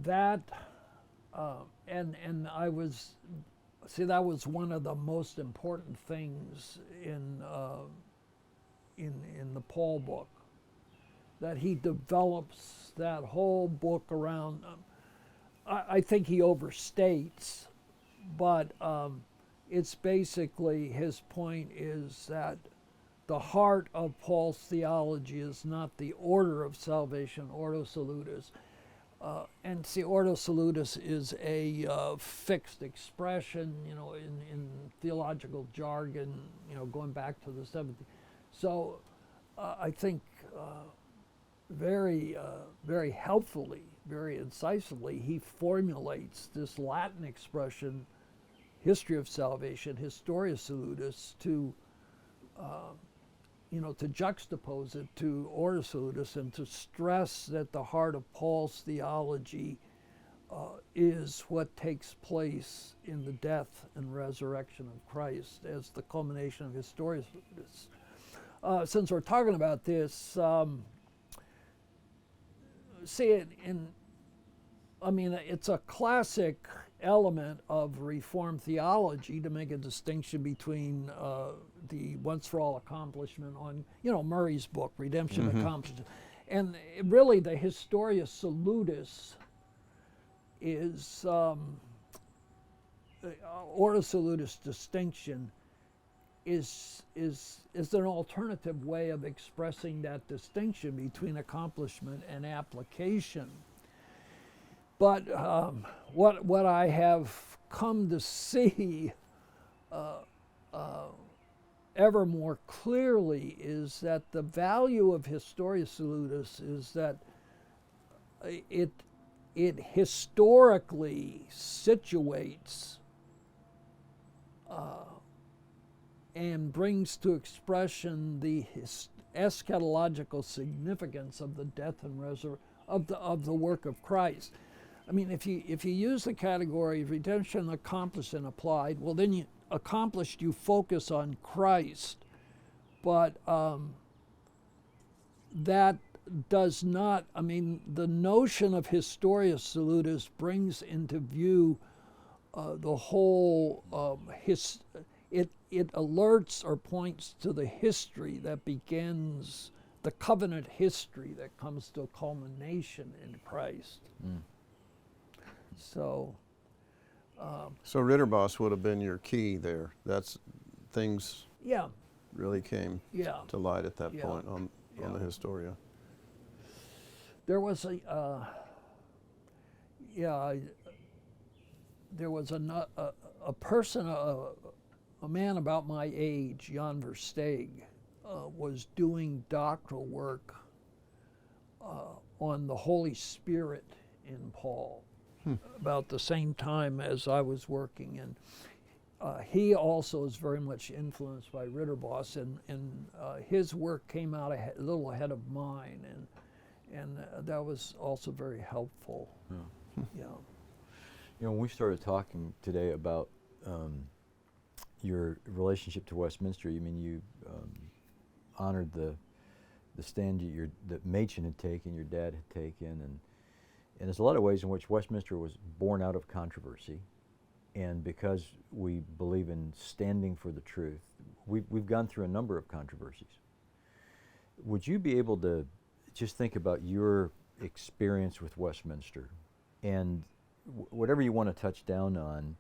that, and I was, see, that was one of the most important things in the Paul book, that he develops that whole book around. I think he overstates, but it's basically, his point is that the heart of Paul's theology is not the order of salvation, ordo salutis. And see, ordo salutis is a fixed expression, you know, in theological jargon, you know, going back to the 70s. So I think very helpfully, very incisively, he formulates this Latin expression, history of salvation, historia salutis, to you know, to juxtapose it to ordo salutis and to stress that the heart of Paul's theology is what takes place in the death and resurrection of Christ as the culmination of historia salutis. Since we're talking about this, see it in, I mean, it's a classic element of Reformed theology to make a distinction between the once-for-all accomplishment on, you know, Murray's book, Redemption Accomplished, and really the historia salutis is ordo salutis distinction is an alternative way of expressing that distinction between accomplishment and application. But what I have come to see ever more clearly is that the value of historia salutis is that it historically situates and brings to expression the eschatological significance of the death and resurrection of the work of Christ. I mean, if you use the category of redemption accomplished and applied, well, then you focus on Christ, but that does not, I mean, the notion of historia salutis brings into view the whole, it alerts or points to the history that begins, the covenant history that comes to a culmination in Christ. So Ritterboss would have been your key there. That's things really came to light at that point on the historia. There was there was a person, a man about my age, Jan Versteeg, was doing doctoral work on the Holy Spirit in Paul, about the same time as I was working. And he also is very much influenced by Vos, and his work came out a little ahead of mine, and that was also very helpful. Yeah. You know, when we started talking today about your relationship to Westminster, you honored the stand that Machen had taken, your dad had taken, and there's a lot of ways in which Westminster was born out of controversy, and because we believe in standing for the truth, we've gone through a number of controversies. Would you be able to just think about your experience with Westminster, and whatever you want to touch down on,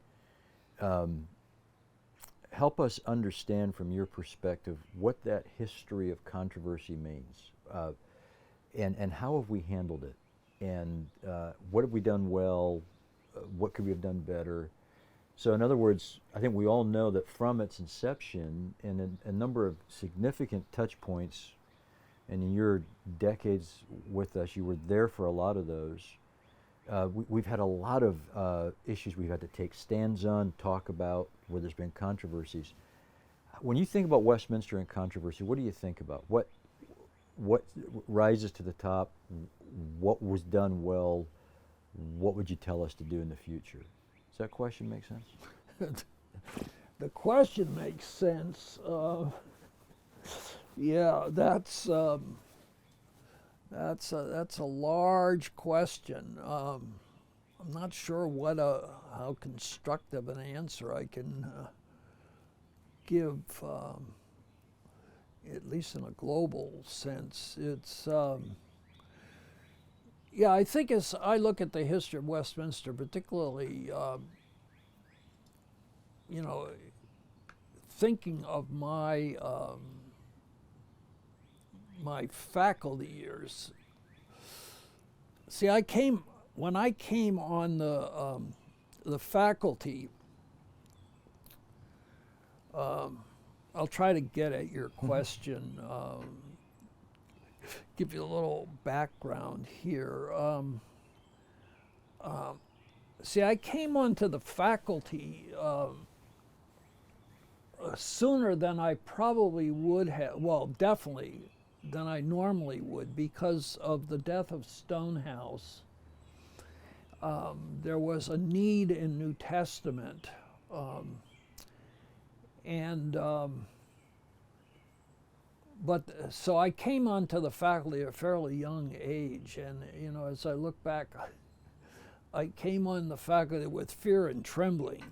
help us understand from your perspective what that history of controversy means, and how have we handled it, and what have we done well, what could we have done better? So in other words, I think we all know that from its inception and a number of significant touch points, and in your decades with us, you were there for a lot of those. We've had a lot of issues we've had to take stands on, talk about, where there's been controversies. When you think about Westminster and controversy, what do you think about? What rises to the top? What was done well? What would you tell us to do in the future? Does that question make sense? The question makes sense. Yeah, that's a large question. I'm not sure how constructive an answer I can give, at least in a global sense. It's yeah, I think as I look at the history of Westminster, particularly, thinking of my my faculty years. See, when I came on the faculty. I'll try to get at your question. Give you a little background here. See, I came onto the faculty sooner than I probably would have. Well, definitely than I normally would, because of the death of Stonehouse. There was a need in New Testament, but so I came onto the faculty at a fairly young age, and as I look back, I came on the faculty with fear and trembling,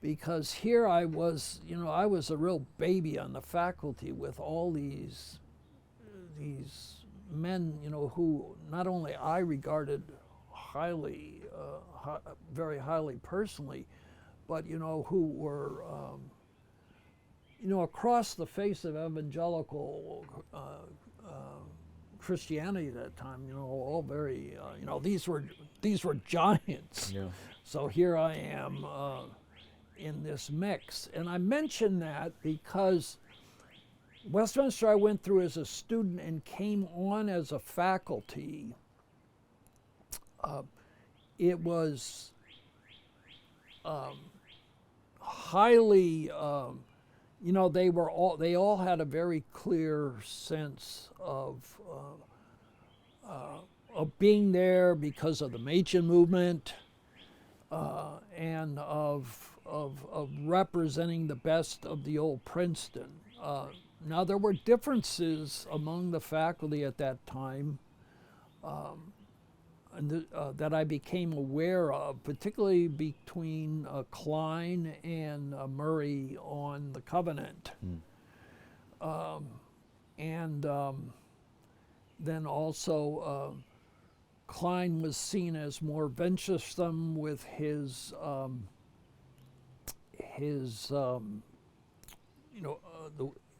because here I was, I was a real baby on the faculty with all these men, who not only I regarded highly, very highly personally, but who were, across the face of evangelical Christianity at that time, all very, these were giants. Yeah. So here I am in this mix, and I mention that because Westminster I went through as a student and came on as a faculty. It was highly, they all had a very clear sense of being there because of the Machen movement, and of representing the best of the old Princeton. Now, there were differences among the faculty at that time that I became aware of, particularly between Klein and Murray on the covenant. Then also Klein was seen as more venturesome with his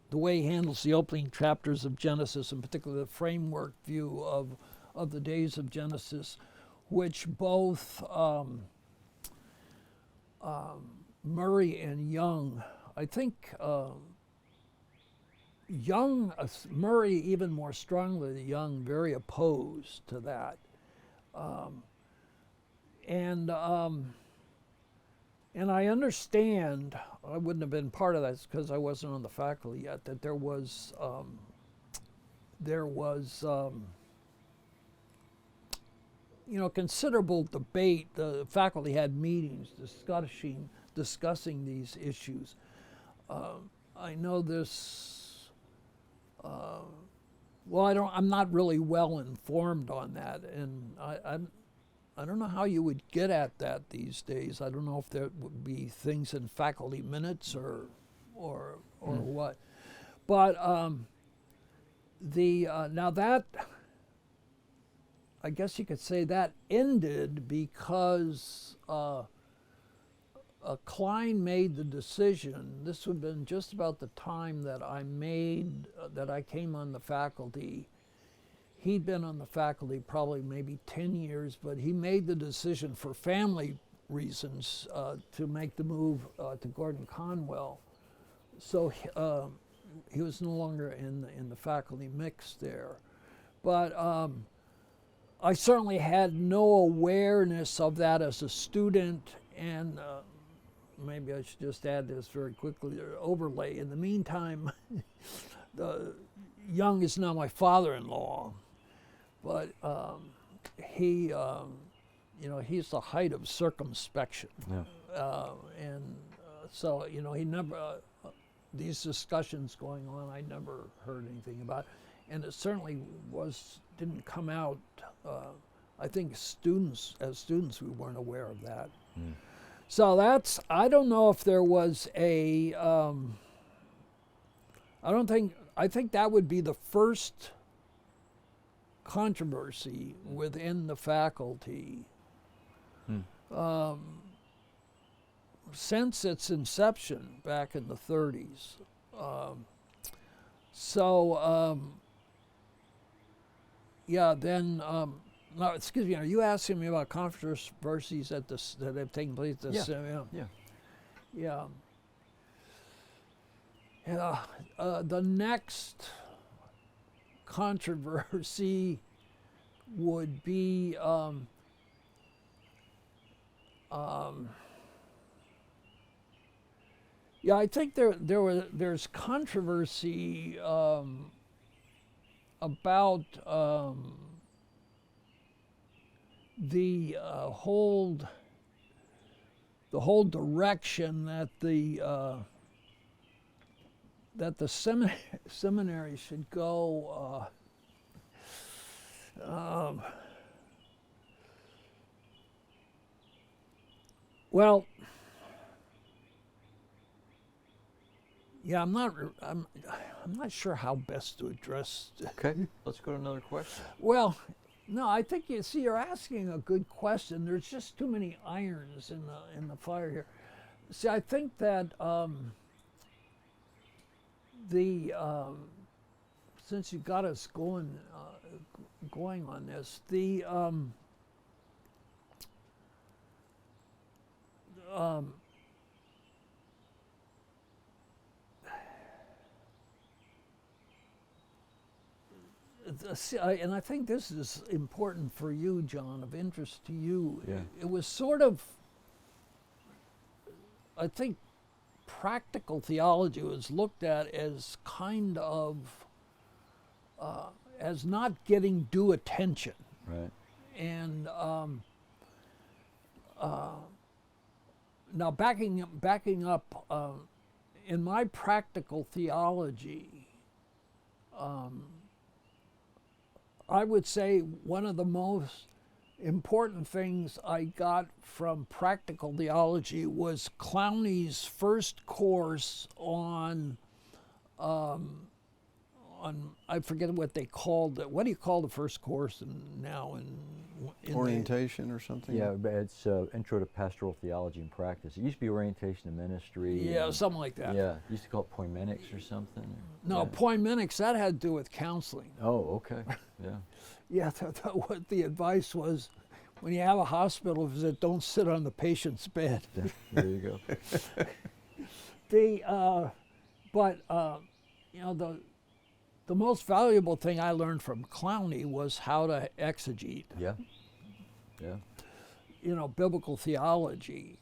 the way he handles the opening chapters of Genesis, and particularly the framework view of the days of Genesis, which both Murray and Young, I think Murray even more strongly than Young, very opposed to that. and I understand, I wouldn't have been part of that because I wasn't on the faculty yet, that there was considerable debate. The faculty had meetings discussing these issues. I know this, I'm not really well informed on that, and I don't know how you would get at that these days. I don't know if there would be things in faculty minutes or what. But now that, I guess you could say that ended because Klein made the decision. This would have been just about the time that I came on the faculty. He'd been on the faculty probably maybe 10 years, but he made the decision for family reasons to make the move to Gordon Conwell. So he was no longer in the faculty mix there. But I certainly had no awareness of that as a student, and maybe I should just add this very quickly, overlay. In the meantime, Young is now my father-in-law. But he's the height of circumspection, so he never these discussions going on. I never heard anything about, and it certainly didn't come out. I think as students we weren't aware of that. Mm. So I don't know if there was a. I think that would be the first controversy within the faculty since its inception back in the 30s. Now, excuse me, are you asking me about controversies that have taken place at this? Yeah. The next controversy would be I think there's controversy about the whole direction that the seminary should go. Well, yeah, I'm not sure how best to address. Okay, let's go to another question. Well, no, I think you're asking a good question. There's just too many irons in the fire here. See, I think that since you got us going on this, and I think this is important for you, John, of interest to you. Yeah. It was sort of, I think, practical theology was looked at as kind of, as not getting due attention. Right. And now backing up, in my practical theology, I would say one of the most important things I got from practical theology was Clowney's first course on I forget what they called it. What do you call the first course now in orientation or something? Yeah, but it's Intro to Pastoral Theology and Practice. It used to be Orientation to Ministry. Yeah, something like that. Yeah, used to call it poimenics or something. No, yeah. Poimenics, that had to do with counseling. Oh, okay. Yeah. Yeah, what the advice was, when you have a hospital visit, don't sit on the patient's bed. There you go. The most valuable thing I learned from Clowney was how to exegete. Yeah. Yeah. biblical theology.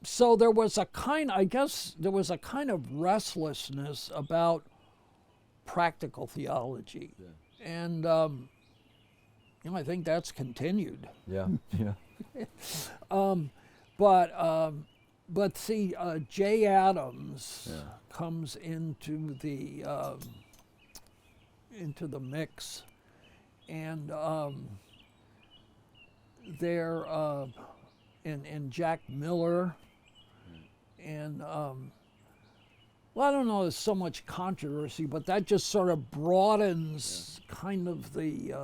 So there was a kind, I guess, there was a kind of restlessness about practical theology, and I think that's continued. Yeah, yeah. But see, J. Adams comes into the mix, and there and Jack Miller, and well, I don't know, there's so much controversy, but that just sort of broadens kind of the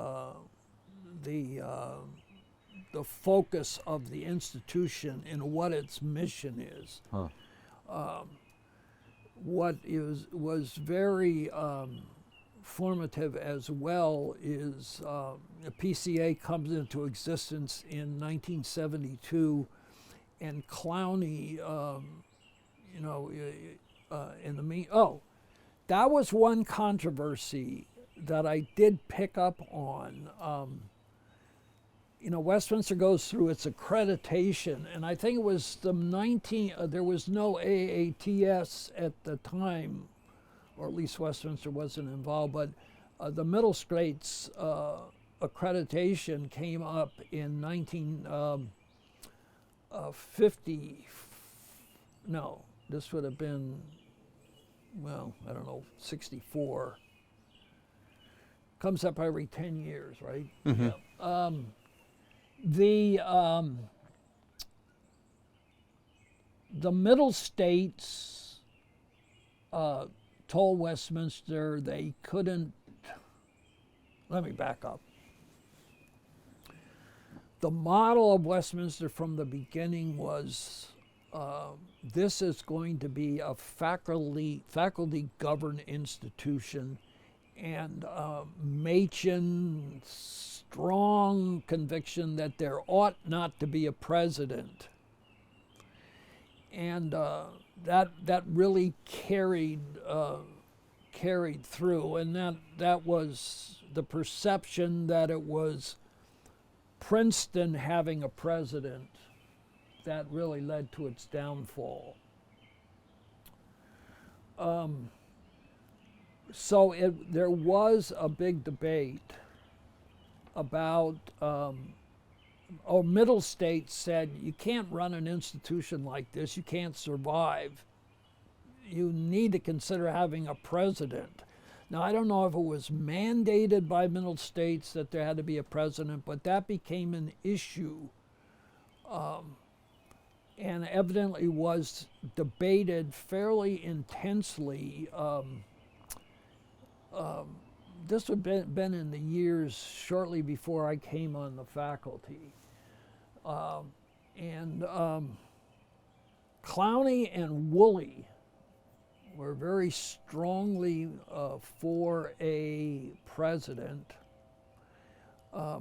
focus of the institution and what its mission is. What was very formative as well is the PCA comes into existence in 1972, and Clowney, that was one controversy that I did pick up on. Westminster goes through its accreditation, and I think it was there was no AATS at the time, or at least Westminster wasn't involved, but the Middle Straits accreditation came up in 1950. No, this would have been, well, I don't know, 64. Comes up every 10 years, right? Mm-hmm. Yeah. The Middle States told Westminster they couldn't. Let me back up. The model of Westminster from the beginning was this is going to be a faculty governed institution, and Machen's strong conviction that there ought not to be a president, and that really carried through, and that was the perception that it was Princeton having a president that really led to its downfall. So there was a big debate about, Middle States said, you can't run an institution like this, you can't survive. You need to consider having a president. Now, I don't know if it was mandated by Middle States that there had to be a president, but that became an issue, and evidently was debated fairly intensely. This would have been in the years shortly before I came on the faculty. Clowney and Woolley were very strongly for a president. I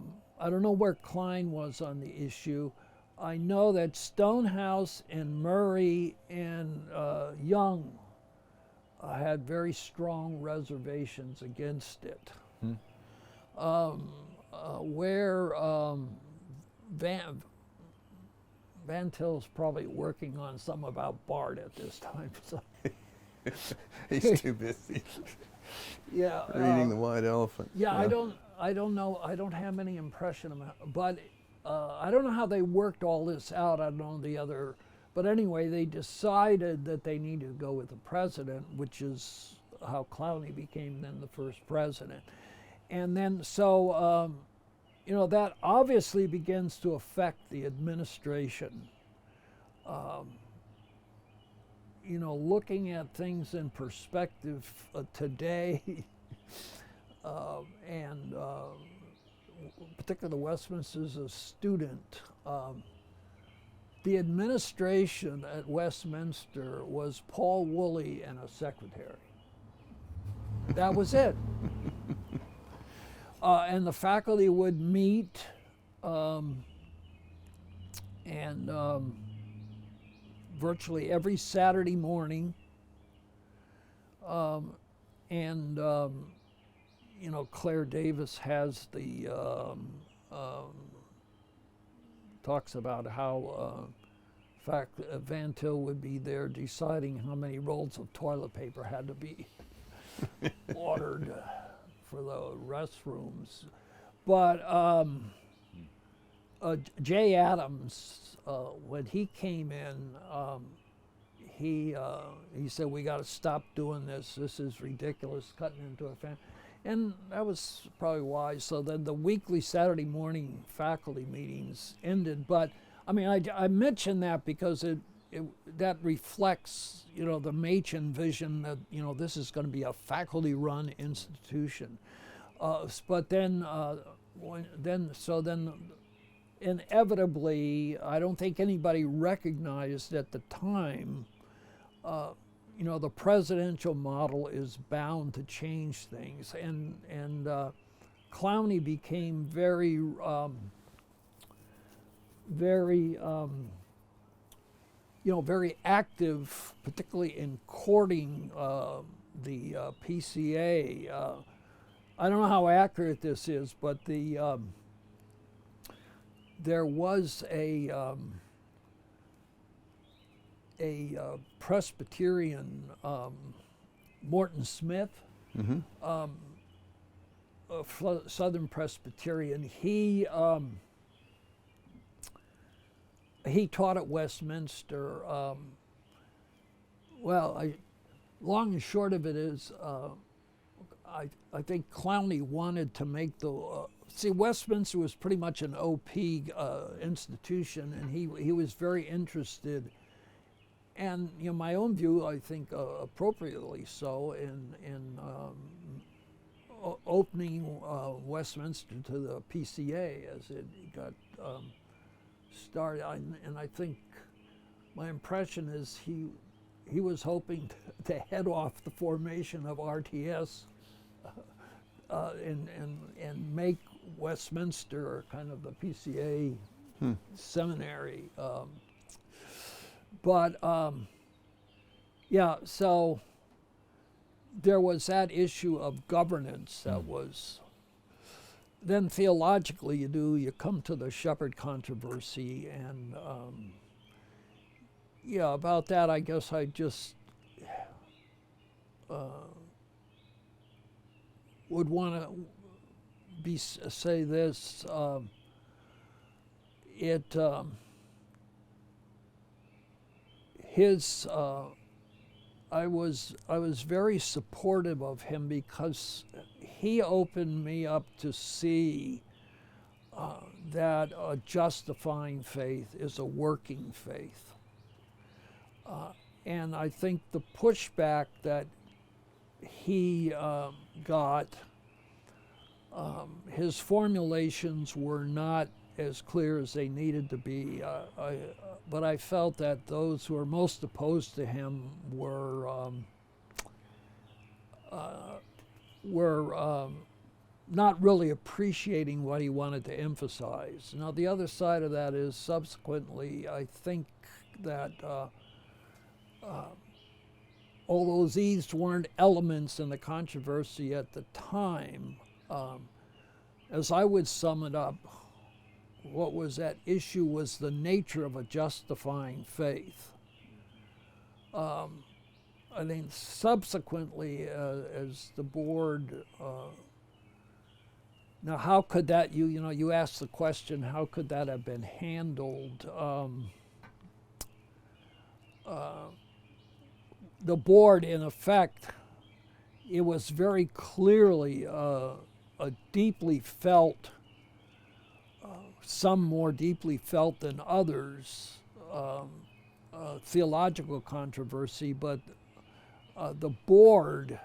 don't know where Klein was on the issue. I know that Stonehouse and Murray and Young had very strong reservations against it. Where VanTil's probably working on some about Bart at this time. So. He's too busy. Yeah. Reading The White Elephant. Yeah, I don't know. I don't have any impression of it, but I don't know how they worked all this out. I don't know the other. But anyway, they decided that they needed to go with the president, which is how Clowney became then the first president. And then, so, that obviously begins to affect the administration. Looking at things in perspective today, and particularly Westminster as a student, the administration at Westminster was Paul Woolley and a secretary. That was it. And the faculty would meet, virtually every Saturday morning, Claire Davis has the talks about how, in fact, VanTil would be there deciding how many rolls of toilet paper had to be ordered for the restrooms. But Jay Adams, when he came in, he said, "We got to stop doing this. This is ridiculous, cutting into a fan." And that was probably wise. So then the weekly Saturday morning faculty meetings ended. But I mean, I mention that because that reflects, the Machen vision that, this is going to be a faculty-run institution. But then, inevitably, I don't think anybody recognized at the time, the presidential model is bound to change things, and Clowney became very active, particularly in courting the PCA. I don't know how accurate this is, but there was a Presbyterian, Morton Smith, a Southern Presbyterian. He taught at Westminster. Long and short of it is, I think Clowney wanted to make Westminster was pretty much an OP institution, and he was very interested, and my own view, I think appropriately so, in opening Westminster to the PCA as it got started. And I think my impression is he was hoping to head off the formation of RTS and make Westminster kind of the PCA seminary. So there was that issue of governance that was. Then theologically, you come to the Shepherd controversy, and about that, I guess I just would want to say this. I was very supportive of him because he opened me up to see that a justifying faith is a working faith. And I think the pushback that he got, his formulations were not as clear as they needed to be. But I felt that those who were most opposed to him were not really appreciating what he wanted to emphasize. Now, the other side of that is subsequently, I think that although these weren't elements in the controversy at the time, as I would sum it up, what was at issue was the nature of a justifying faith. I think subsequently, as the board, now how could that, you asked the question, how could that have been handled? The board, in effect, it was very clearly a deeply felt, some more deeply felt than others, theological controversy, but the board,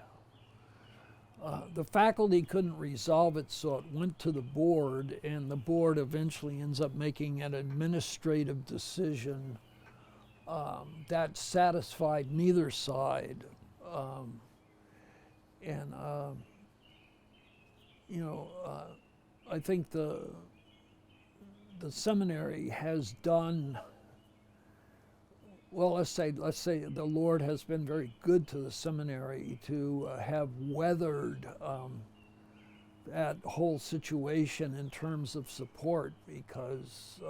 the faculty couldn't resolve it, so it went to the board, and the board eventually ends up making an administrative decision that satisfied neither side. I think the seminary has done, well, let's say the Lord has been very good to the seminary to have weathered that whole situation in terms of support, because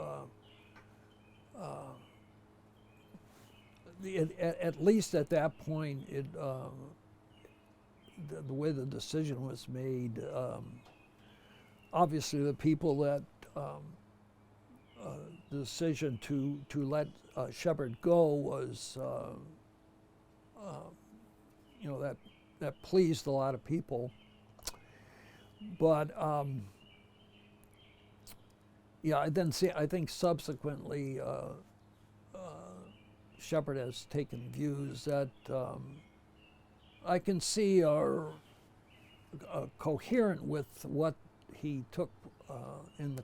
at least at that point, the way the decision was made, obviously the people that the decision to let Shepard go was, that pleased a lot of people. But I think subsequently Shepard has taken views that I can see are coherent with what he took in the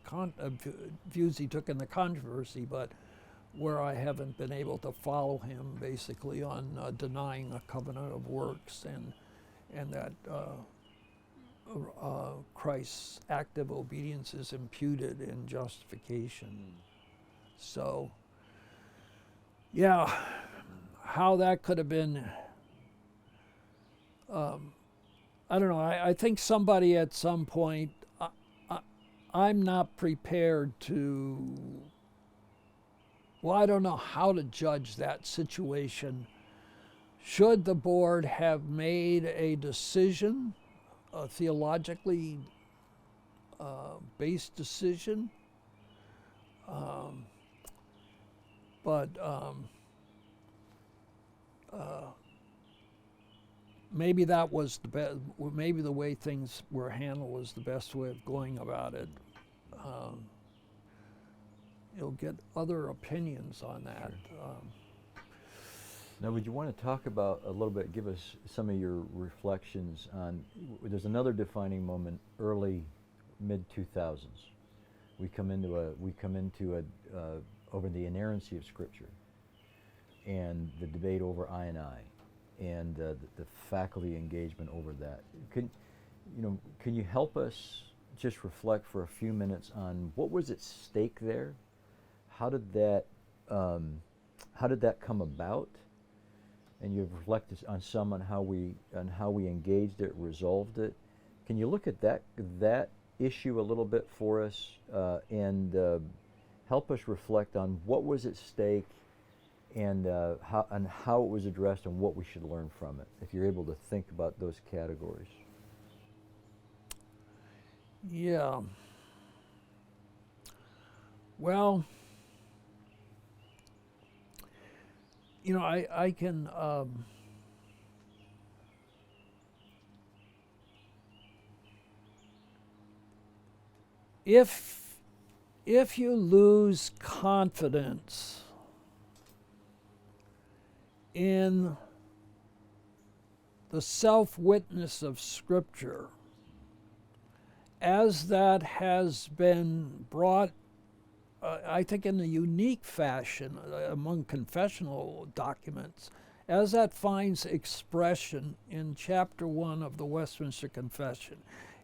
views he took in the controversy, but where I haven't been able to follow him basically on denying a covenant of works and that Christ's active obedience is imputed in justification. So, yeah, how that could have been, I don't know. I think somebody at some point, I'm not prepared to, well, I don't know how to judge that situation. Should the board have made a decision, a theologically based decision? But maybe that was the best. Maybe the way things were handled was the best way of going about it. You'll get other opinions on that. Sure. Now, would you want to talk about a little bit? Give us some of your reflections on. There's another defining moment, early, mid-2000s. We come into over the inerrancy of Scripture, and the debate over I, and the faculty engagement over that. Can you help us just reflect for a few minutes on what was at stake there? How did that come about? And you've reflected on some on how we engaged it, resolved it. Can you look at that issue a little bit for us and help us reflect on what was at stake and how it was addressed and what we should learn from it, if you're able to think about those categories? Yeah. Well, I can if you lose confidence in the self-witness of Scripture, as that has been brought, I think, in a unique fashion among confessional documents, as that finds expression in Chapter 1 of the Westminster Confession,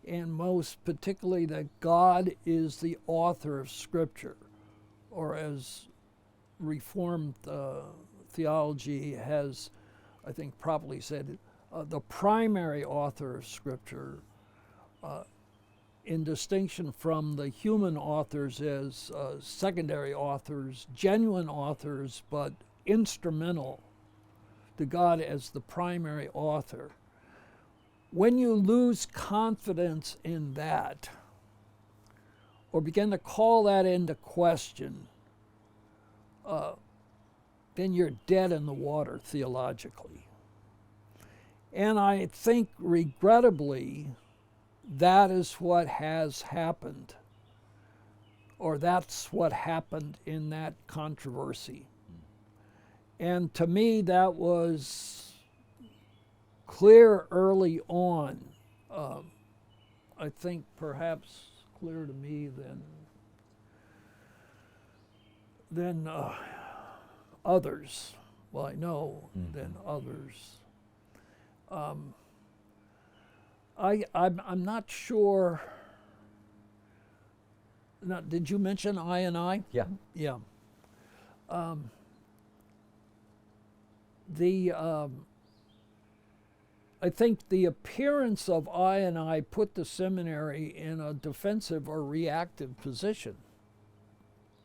and most particularly that God is the author of Scripture, or as Reformed theology has, I think, properly said, the primary author of Scripture, in distinction from the human authors as secondary authors, genuine authors, but instrumental to God as the primary author. When you lose confidence in that, or begin to call that into question, then you're dead in the water theologically. And I think, regrettably, that is what has happened, or that's what happened in that controversy. And to me, that was clear early on. I think perhaps clearer to me than others. Well, I know than others. I'm not sure. Now, did you mention I? Yeah. Yeah. I think the appearance of I put the seminary in a defensive or reactive position.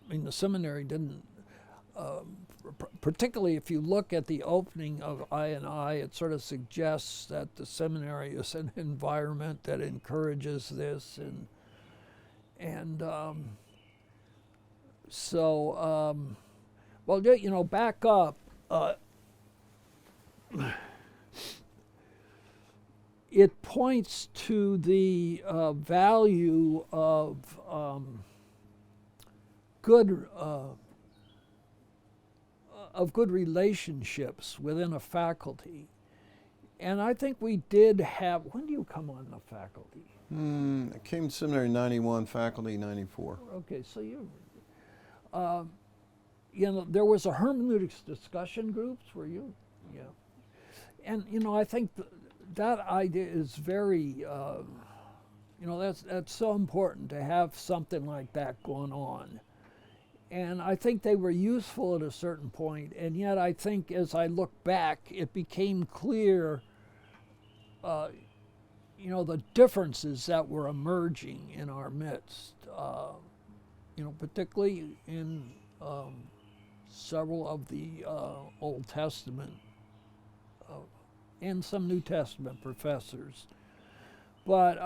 I mean, the seminary didn't. particularly if you look at the opening of I&I, it sort of suggests that the seminary is an environment that encourages this, well, you know, back up. It points to the value of good relationships within a faculty, and I think we did have. When do you come on the faculty? I came to seminary 91, faculty 94. Okay, so you know, there was a hermeneutics discussion groups where you, yeah, and you know, I think that idea is very, you know, that's so important to have something like that going on. And I think they were useful at a certain point, and yet I think as I look back, it became clear, you know, the differences that were emerging in our midst, you know, particularly in several of the Old Testament and some New Testament professors. But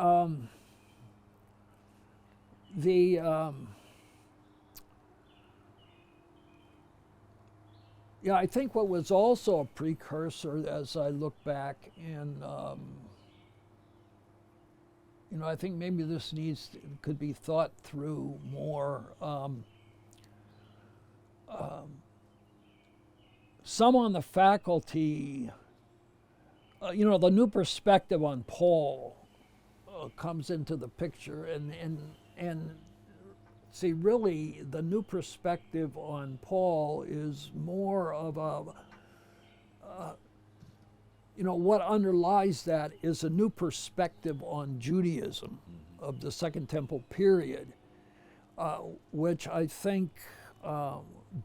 yeah, I think what was also a precursor as I look back, and you know, I think maybe this could be thought through more. Some on the faculty, you know, the new perspective on Paul comes into the picture, and see, really, the new perspective on Paul is more of a, you know, what underlies that is a new perspective on Judaism of the Second Temple period, which I think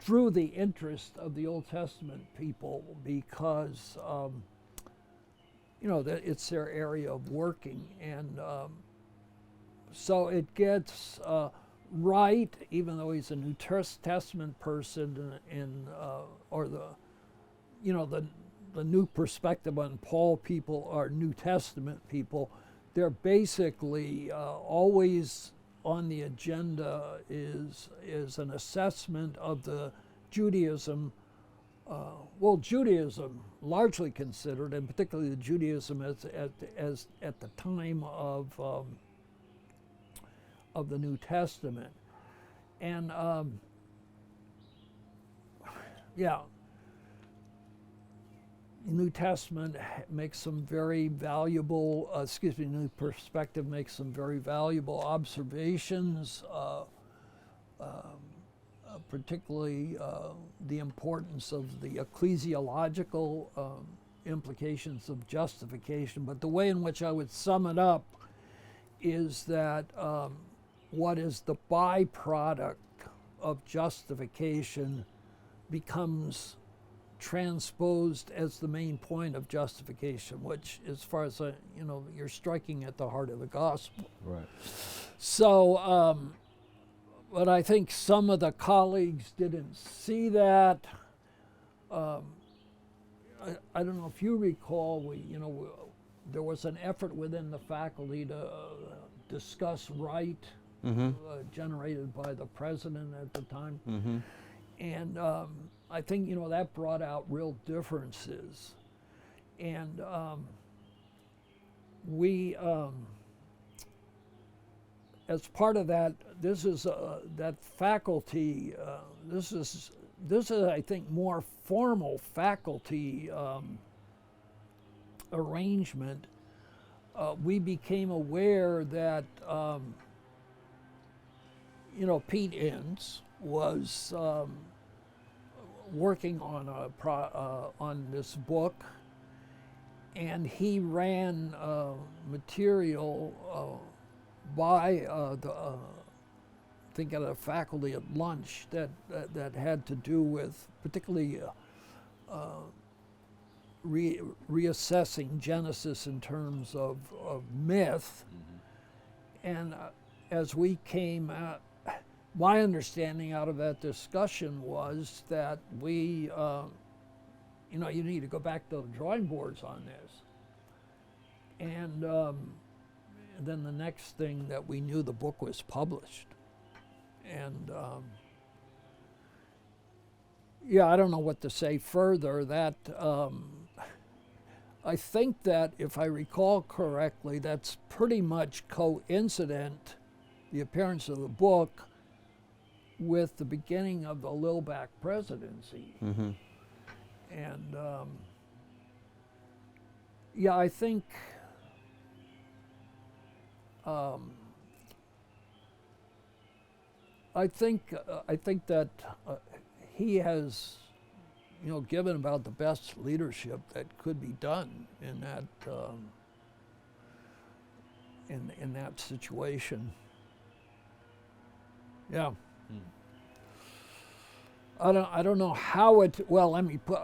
drew the interest of the Old Testament people because, you know, that it's their area of working, and so it gets right, even though he's a New Testament person, and or the, you know, the new perspective on Paul people are New Testament people. They're basically always on the agenda is an assessment of the Judaism. Well, Judaism largely considered, and particularly the Judaism as at the time of the New Testament, and yeah, the New Testament makes some very valuable, New Perspective makes some very valuable observations, particularly the importance of the ecclesiological implications of justification. But the way in which I would sum it up is that what is the byproduct of justification becomes transposed as the main point of justification, which, as far as you know, you're striking at the heart of the gospel. Right. So, but I think some of the colleagues didn't see that. I don't know if you recall, there was an effort within the faculty to discuss right, generated by the president at the time. And I think, that brought out real differences. And we, as part of that, this is that faculty, this is I think more formal faculty arrangement. We became aware that Pete Ince was working on on this book, and he ran material by the thinking of the faculty at lunch that had to do with particularly reassessing Genesis in terms of myth. And as we came out, my understanding out of that discussion was that we, you need to go back to the drawing boards on this. And then the next thing that we knew, the book was published. And I don't know what to say further. That I think that if I recall correctly, that's pretty much coincident, the appearance of the book, with the beginning of the Lilback presidency. Mm-hmm. And I think that he has, given about the best leadership that could be done in that in that situation. Yeah. I don't know how it. Well, let me put.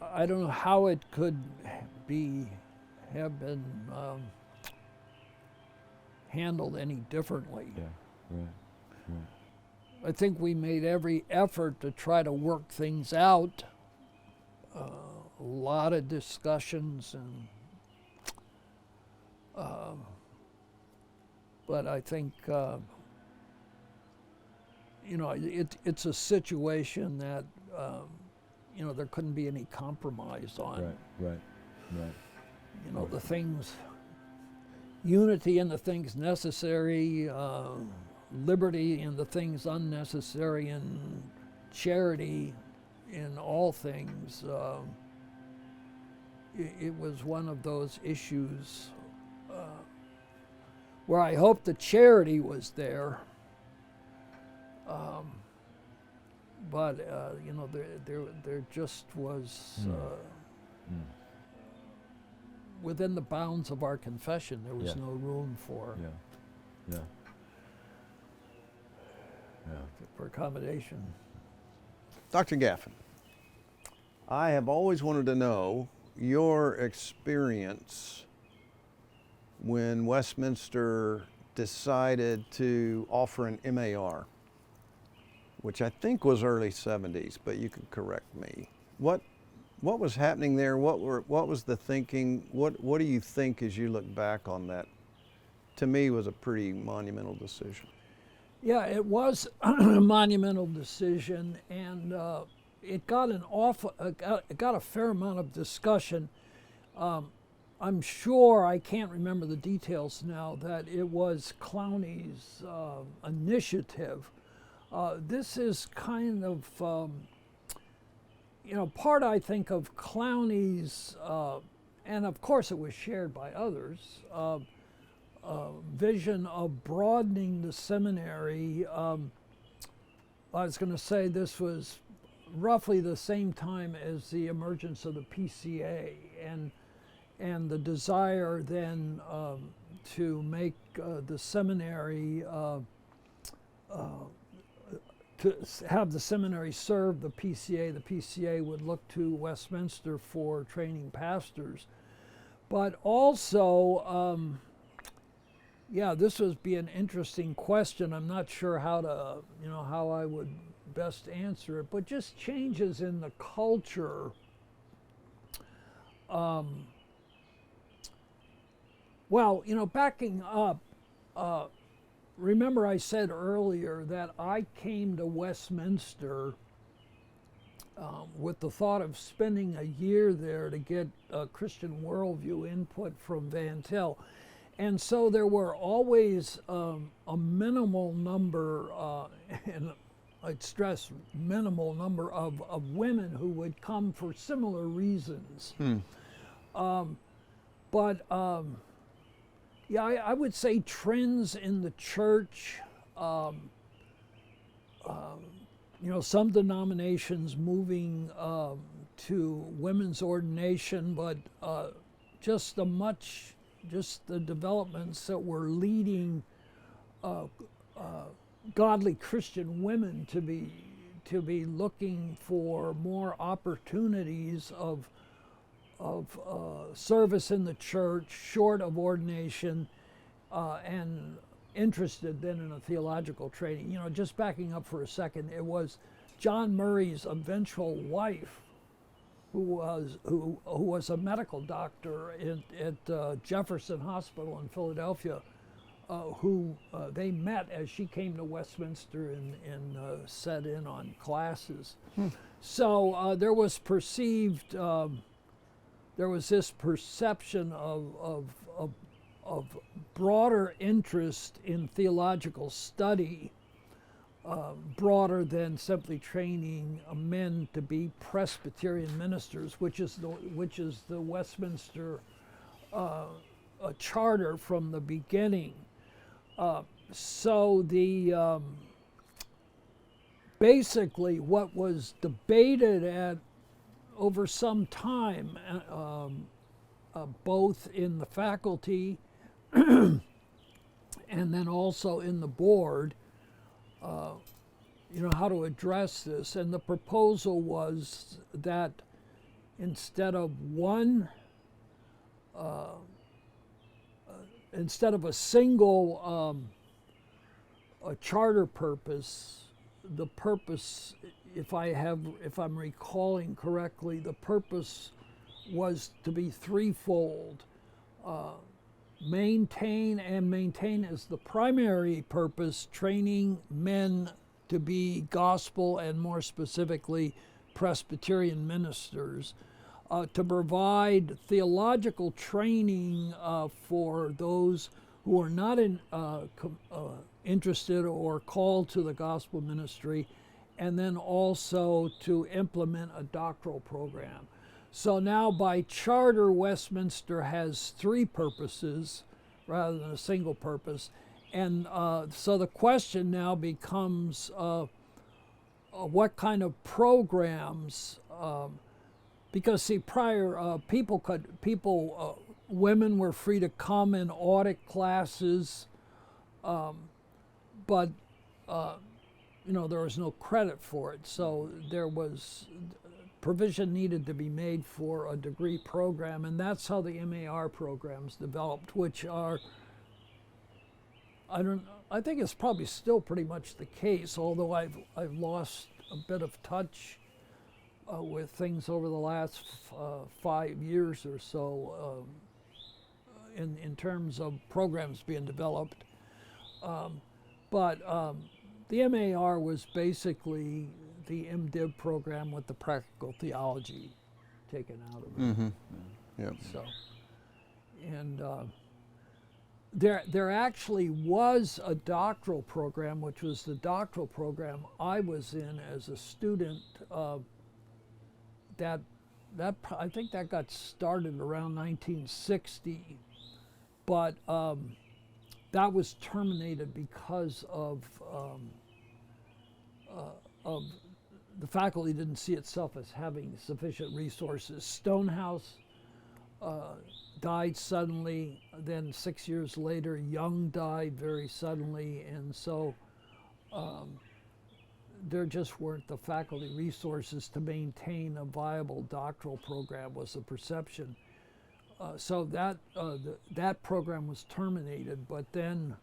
I don't know how it could have been handled any differently. Yeah. Right. I think we made every effort to try to work things out. A lot of discussions but I think. It's a situation that there couldn't be any compromise on. Right. The things, unity in the things necessary, liberty in the things unnecessary, and charity in all things. It was one of those issues where I hope the charity was there. But there just was within the bounds of our confession, there was no room for for accommodation. Dr. Gaffin, I have always wanted to know your experience when Westminster decided to offer an MAR, which I think was early 70s, but you can correct me. What was happening there? What was the thinking? What do you think as you look back on that? To me, was a pretty monumental decision. Yeah, it was a monumental decision, and it got it got a fair amount of discussion. I'm sure, I can't remember the details now, that it was Clowney's initiative. This is kind of, part, I think, of Clowney's, and of course it was shared by others, vision of broadening the seminary. I was going to say this was roughly the same time as the emergence of the PCA, and the desire then to make the seminary to have the seminary serve the PCA. The PCA would look to Westminster for training pastors. But also, this would be an interesting question. I'm not sure how to, how I would best answer it, but just changes in the culture. Backing up, remember I said earlier that I came to Westminster with the thought of spending a year there to get Christian worldview input from VanTil. And so there were always a minimal number, and I'd stress minimal number of women who would come for similar reasons. I would say trends in the church, some denominations moving to women's ordination, but just the developments that were leading godly Christian women to be looking for more opportunities of service in the church, short of ordination, and interested then in a theological training. You know, just backing up for a second, it was John Murray's eventual wife who was a medical doctor at Jefferson Hospital in Philadelphia, who they met as she came to Westminster and set in on classes. So there was perceived, there was this perception of broader interest in theological study, broader than simply training men to be Presbyterian ministers, which is the Westminster charter from the beginning. So the basically what was debated at over some time, both in the faculty and then also in the board, you know, how to address this. And the proposal was that instead of a single a charter purpose, the purpose, if I'm recalling correctly, the purpose was to be threefold. Maintain as the primary purpose, training men to be gospel and more specifically Presbyterian ministers, to provide theological training for those who are not interested or called to the gospel ministry, and then also to implement a doctoral program. So now by charter, Westminster has three purposes rather than a single purpose. And so the question now becomes what kind of programs, because see, prior women were free to come and audit classes, but you know, there was no credit for it. So there was provision needed to be made for a degree program, and that's how the MAR programs developed, which are, I think it's probably still pretty much the case, although I've lost a bit of touch with things over the last 5 years or so in terms of programs being developed. But the MAR was basically the MDiv program with the practical theology taken out of it. Mm-hmm. Yep. So, and there actually was a doctoral program, which was the doctoral program I was in as a student. That I think that got started around 1960, but that was terminated because of the faculty didn't see itself as having sufficient resources. Stonehouse died suddenly, then 6 years later, Young died very suddenly, and so there just weren't the faculty resources to maintain a viable doctoral program, was the perception. So that program was terminated, but then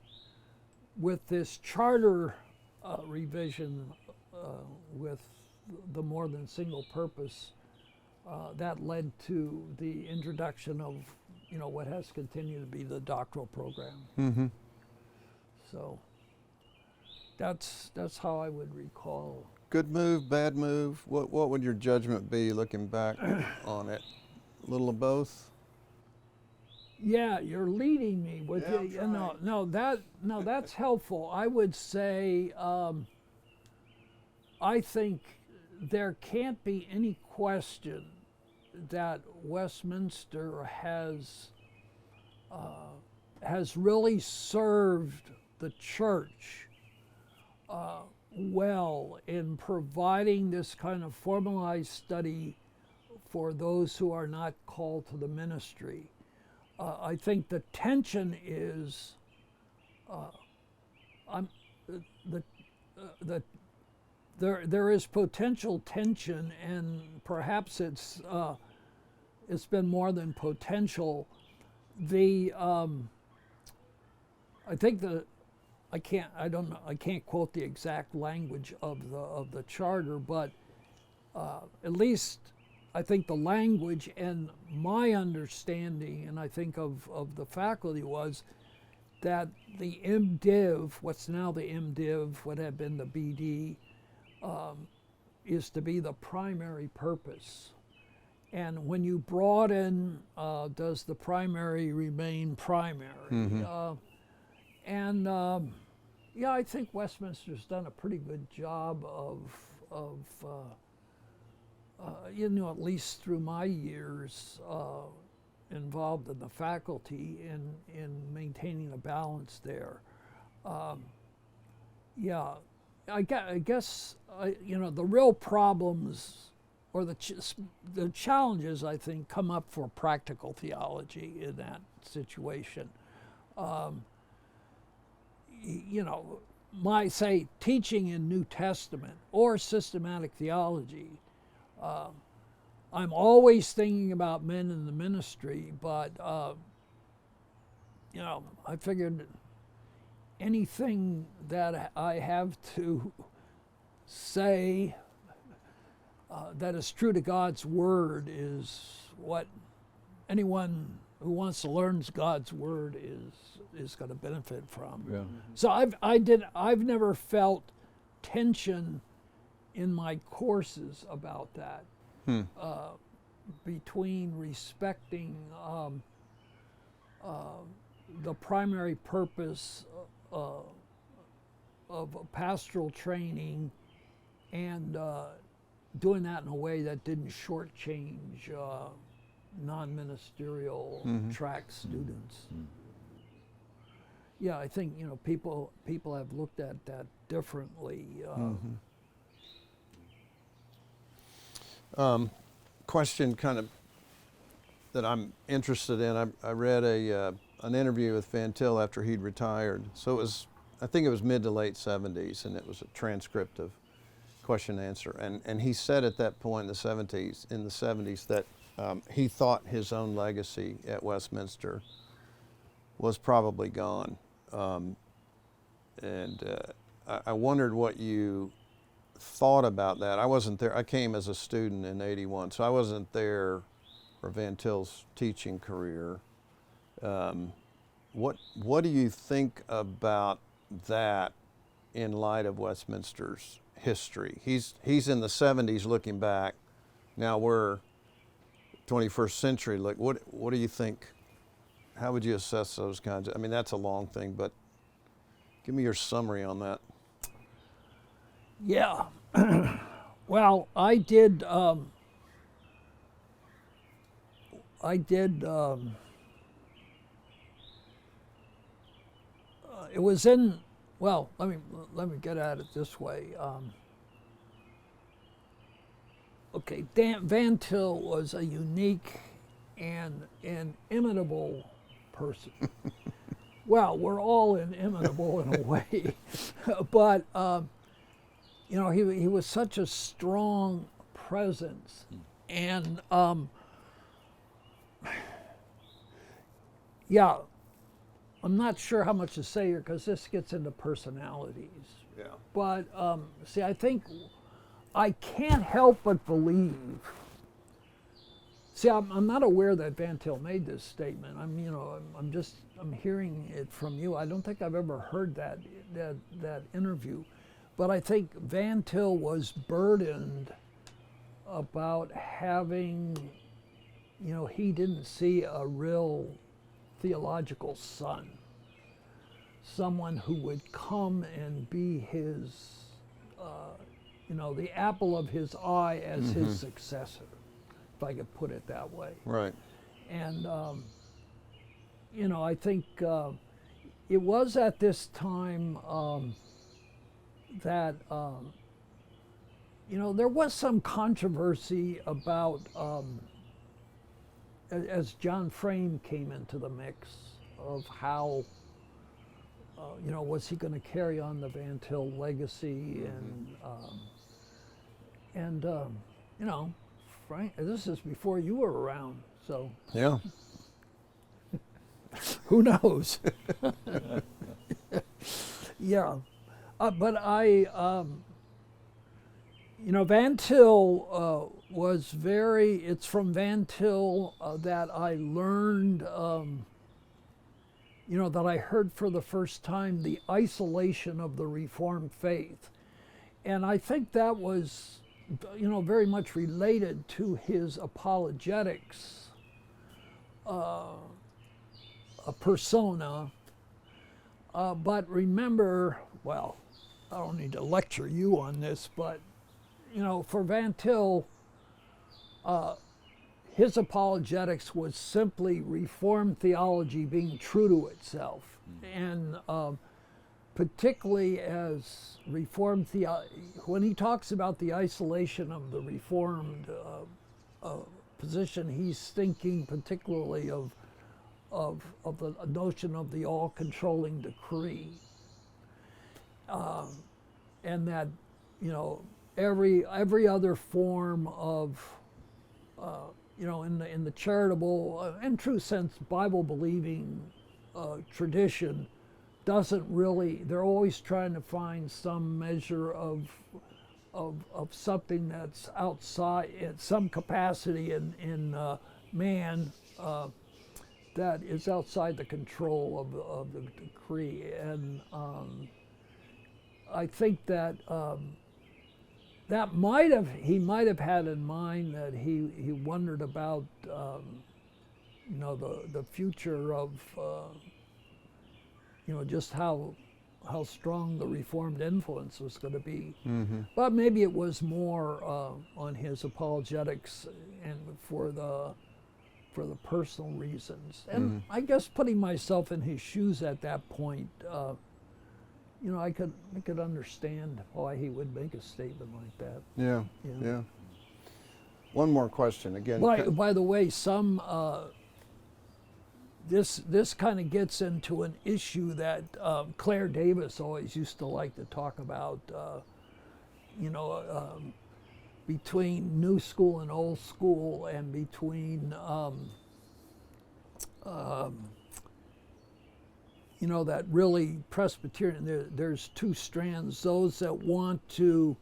with this charter revision with the more than single purpose, that led to the introduction of, you know, what has continued to be the doctoral program. Mm-hmm. So that's how I would recall. Good move, bad move. What would your judgment be looking back on it? A little of both? Yeah, you're leading me with Yeah, no, that's helpful. I would say I think there can't be any question that Westminster has really served the church well in providing this kind of formalized study for those who are not called to the ministry. I think the tension is there is potential tension, and perhaps it's been more than potential. I think I don't know, I can't quote the exact language of the charter, but at least I think the language and my understanding, and I think of the faculty, was that the MDiv, what's now the MDiv, what had been the BD, is to be the primary purpose. And when you broaden, does the primary remain primary? Yeah, I think Westminster's done a pretty good job of at least through my years involved in the faculty in maintaining a balance there. Yeah, I guess the real problems or the challenges, I think, come up for practical theology in that situation. My, say, teaching in New Testament or systematic theology, I'm always thinking about men in the ministry, but, I figured anything that I have to say that is true to God's Word is what anyone who wants to learn God's Word is going to benefit from. Yeah. So I've never felt tension in my courses about that, between respecting the primary purpose of pastoral training and doing that in a way that didn't shortchange non-ministerial track students. Yeah, I think people have looked at that differently. Question kind of that I'm interested in. I read an interview with VanTil after he'd retired. So I think it was mid to late 70s, and it was a transcript of question and answer. And he said at that point in the 70s that he thought his own legacy at Westminster was probably gone. I wondered what you thought about that. I wasn't there. I came as a student in '81, so I wasn't there for VanTil's teaching career. What do you think about that in light of Westminster's history? He's in the 70s looking back. Now we're 21st century. Like, what do you think? How would you assess those kinds of, I mean, that's a long thing, but give me your summary on that. Yeah. Well, I did it was in, well, let me get at it this way. Okay, VanTil was a unique and inimitable person. Well, we're all inimitable in a way, but he was such a strong presence, and yeah, I'm not sure how much to say here because this gets into personalities. Yeah. But see, I think I can't help but believe. See, I'm not aware that VanTil made this statement. I'm hearing it from you. I don't think I've ever heard that interview, but I think VanTil was burdened about having, he didn't see a real theological son, someone who would come and be his, the apple of his eye as his successor, if I could put it that way. Right. And, I think it was at this time that, there was some controversy about, as John Frame came into the mix, of how, was he going to carry on the VanTil legacy, and Frank, this is before you were around, so Yeah. who knows? Yeah, but VanTil was very, it's from VanTil that I learned, that I heard for the first time the isolation of the Reformed faith. And I think that was, very much related to his apologetics persona. But remember, well, I don't need to lecture you on this, but for VanTil, his apologetics was simply Reformed theology being true to itself. And particularly as Reformed when he talks about the isolation of the Reformed position, he's thinking particularly of the notion of the all-controlling decree. And that, every other form of, in the charitable and true sense, Bible-believing tradition doesn't really, they're always trying to find some measure of something that's outside, in some capacity in man that is outside the control of the decree. And I think that he might have had in mind that he wondered about the future of just how strong the Reformed influence was going to be. Mm-hmm. But maybe it was more on his apologetics and for the personal reasons. And I guess putting myself in his shoes at that point, I could understand why he would make a statement like that. Yeah. One more question again. By the way, some this kind of gets into an issue that Claire Davis always used to like to talk about. Between new school and old school, and between that really Presbyterian, there's two strands, those that want to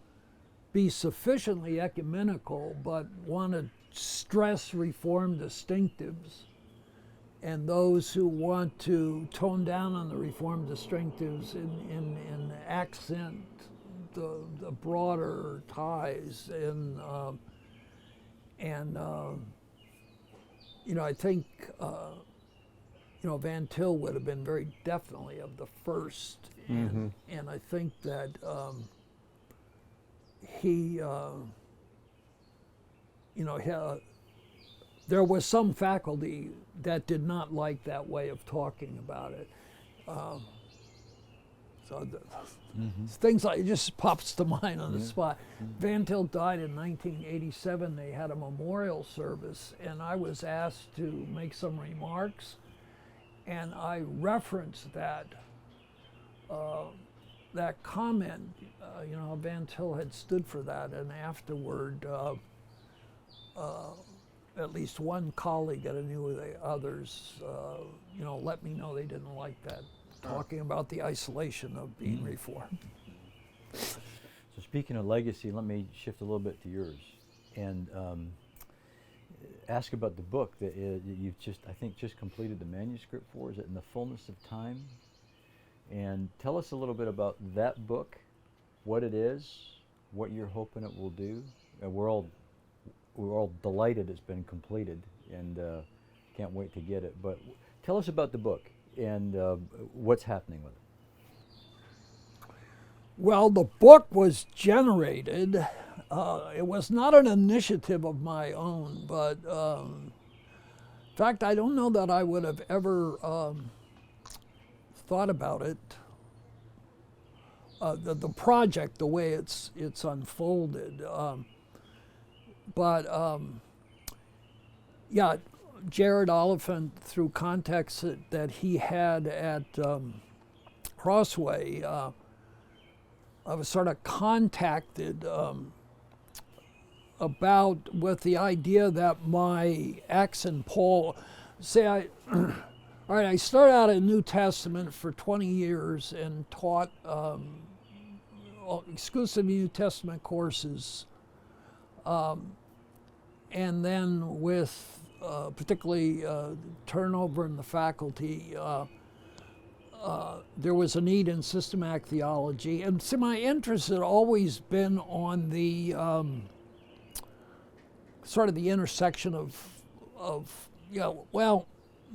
be sufficiently ecumenical but want to stress Reformed distinctives, and those who want to tone down on the Reformed distinctives and accent the broader ties. I think VanTil would have been very definitely of the first, and I think that there was some faculty that did not like that way of talking about it. Things like, it just pops to mind on the spot. VanTil died in 1987. They had a memorial service, and I was asked to make some remarks, and I referenced that comment. VanTil had stood for that, and afterward, at least one colleague, and I knew the others, let me know they didn't like that, talking about the isolation of being Reformed. So speaking of legacy, let me shift a little bit to yours, and ask about the book that you've just completed the manuscript for. Is it In the Fullness of Time? And tell us a little bit about that book, what it is, what you're hoping it will do. We're all delighted it's been completed, and can't wait to get it. But tell us about the book and what's happening with it. Well, the book was generated. It was not an initiative of my own, but in fact, I don't know that I would have ever thought about it. The project, the way it's unfolded. Jared Oliphint, through contacts that he had at Crossway, I was sort of contacted with the idea that my Acts and Paul, All right, I started out in New Testament for 20 years and taught exclusive New Testament courses. And then with particularly turnover in the faculty, there was a need in systematic theology. And so my interest had always been on the sort of the intersection of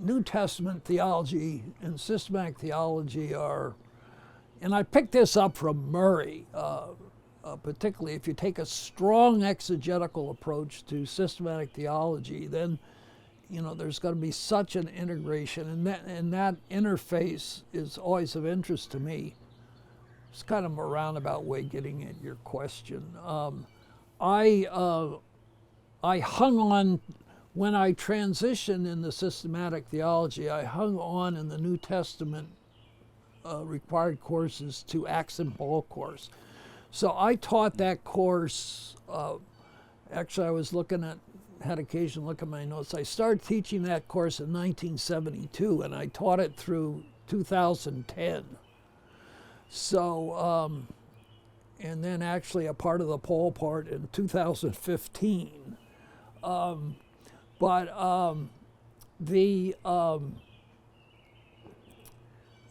New Testament theology and systematic theology are, and I picked this up from Murray, particularly if you take a strong exegetical approach to systematic theology, then there's going to be such an integration, and that interface is always of interest to me. It's kind of a roundabout way getting at your question. I hung on. When I transitioned into systematic theology, I hung on in the New Testament required courses to Acts and Paul course. So I taught that course, actually I was had occasion to look at my notes. I started teaching that course in 1972 and I taught it through 2010. So, and then actually a part of the Paul part in 2015.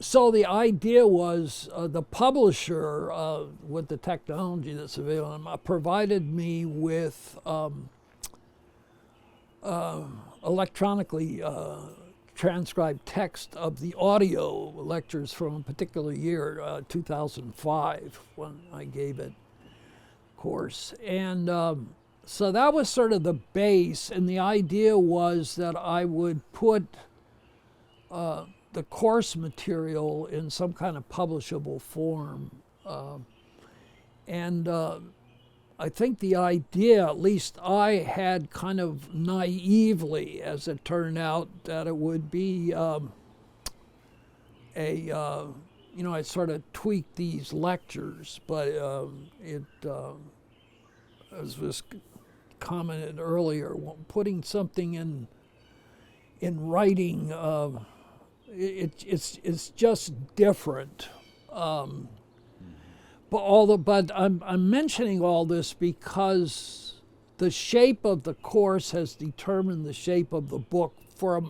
So the idea was the publisher, with the technology that's available, provided me with electronically transcribed text of the audio lectures from a particular year, 2005, when I gave it course. And so that was sort of the base, and the idea was that I would put the course material in some kind of publishable form. I think the idea, at least I had kind of naively, as it turned out, that it would be I'd sort of tweak these lectures, but as was commented earlier, putting something in writing, it's just different. But I'm mentioning all this because the shape of the course has determined the shape of the book for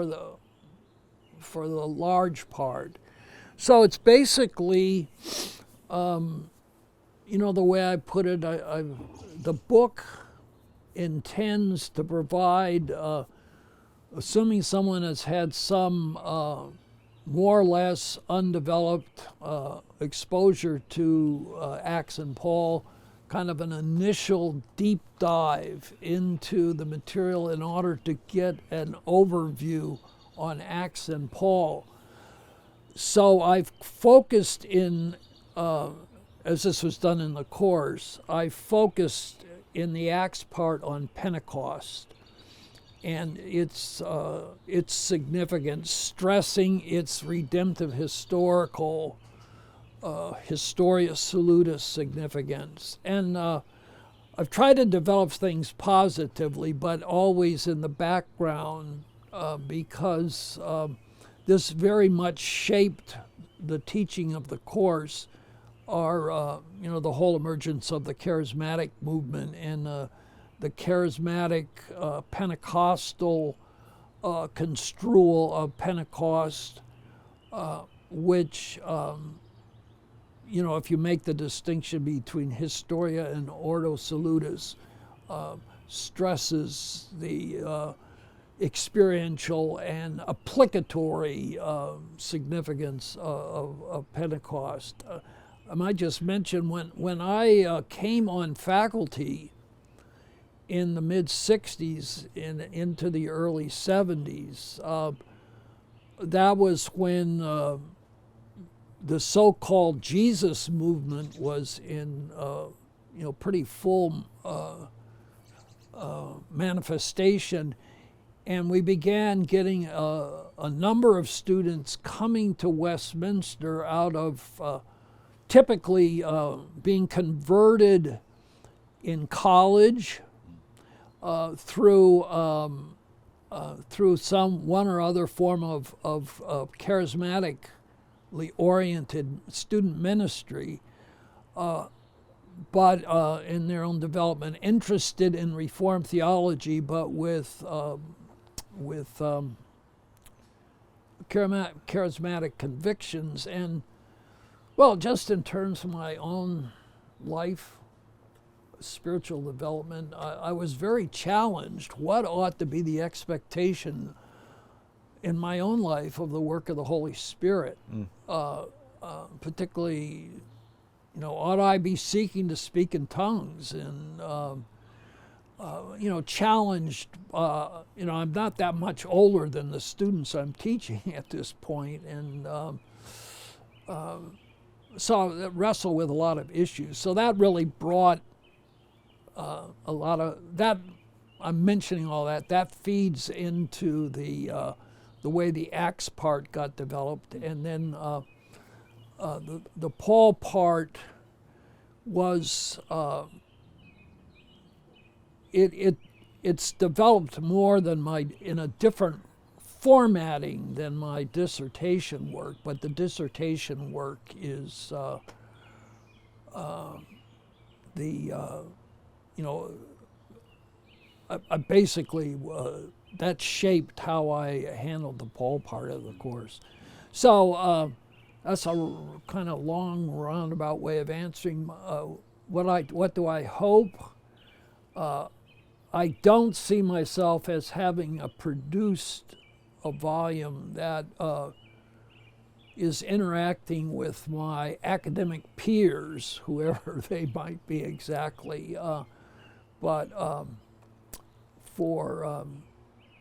the large part. So it's basically, the way I put it, the book intends to provide, assuming someone has had some more or less undeveloped exposure to Acts and Paul, kind of an initial deep dive into the material in order to get an overview on Acts and Paul. So I've focused as this was done in the course, I focused in the Acts part on Pentecost and its significance, stressing its redemptive historical historia salutis significance. And I've tried to develop things positively, but always in the background because this very much shaped the teaching of the course, are the whole emergence of the charismatic movement and the charismatic Pentecostal construal of Pentecost, which if you make the distinction between historia and ordo salutis, stresses the experiential and applicatory significance of Pentecost. I might just mention when I came on faculty in the mid-'60s and into the early '70s, that was when the so-called Jesus movement was in pretty full manifestation, and we began getting a number of students coming to Westminster out of typically being converted in college through through one or other form of charismatically oriented student ministry, but in their own development, interested in Reformed theology, but with charismatic convictions. And, well, just in terms of my own life, spiritual development, I was very challenged. What ought to be the expectation in my own life of the work of the Holy Spirit? Particularly, ought I be seeking to speak in tongues? And, challenged, I'm not that much older than the students I'm teaching at this point, and so I wrestle with a lot of issues. So that really brought a lot of that. I'm mentioning all that. That feeds into the way the Acts part got developed, and then the Paul part was it's developed more than in a different formatting than my dissertation work, but the dissertation work is I basically that shaped how I handled the Paul part of the course. So that's a kind of long roundabout way of answering what do I hope. I don't see myself as having produced a volume that is interacting with my academic peers, whoever they might be exactly, but for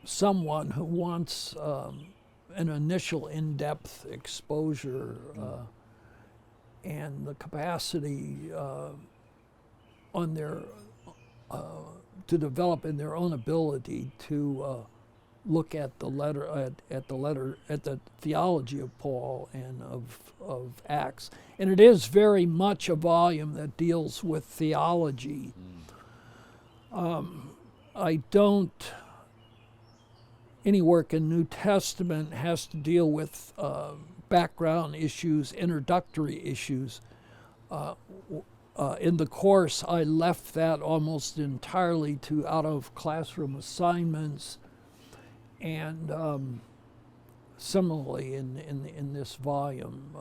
someone who wants an initial in-depth exposure and the capacity on their to develop in their own ability to look at the theology of Paul and of Acts. And it is very much a volume that deals with theology. Any work in New Testament has to deal with background issues, introductory issues. In the course, I left that almost entirely to out of classroom assignments, and similarly in this volume.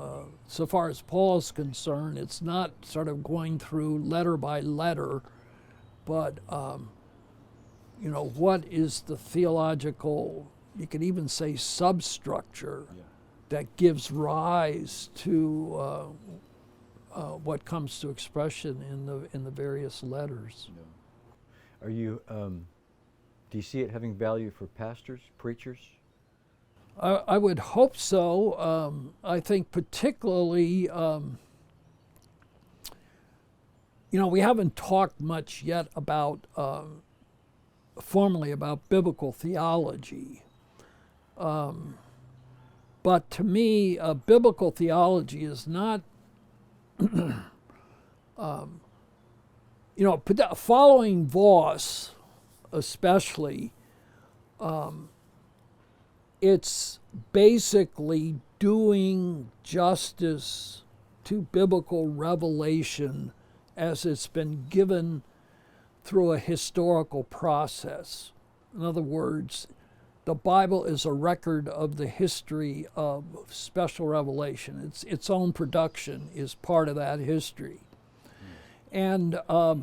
So far as Paul is concerned, it's not sort of going through letter by letter, but what is the theological, you could even say substructure, that gives rise to what comes to expression in the various letters. Are you? Do you see it having value for pastors, preachers? I would hope so. I think particularly, we haven't talked much yet about formally about biblical theology. But to me, biblical theology is not following Vos, especially, it's basically doing justice to biblical revelation as it's been given through a historical process. In other words, the Bible is a record of the history of special revelation. Its own production is part of that history. And I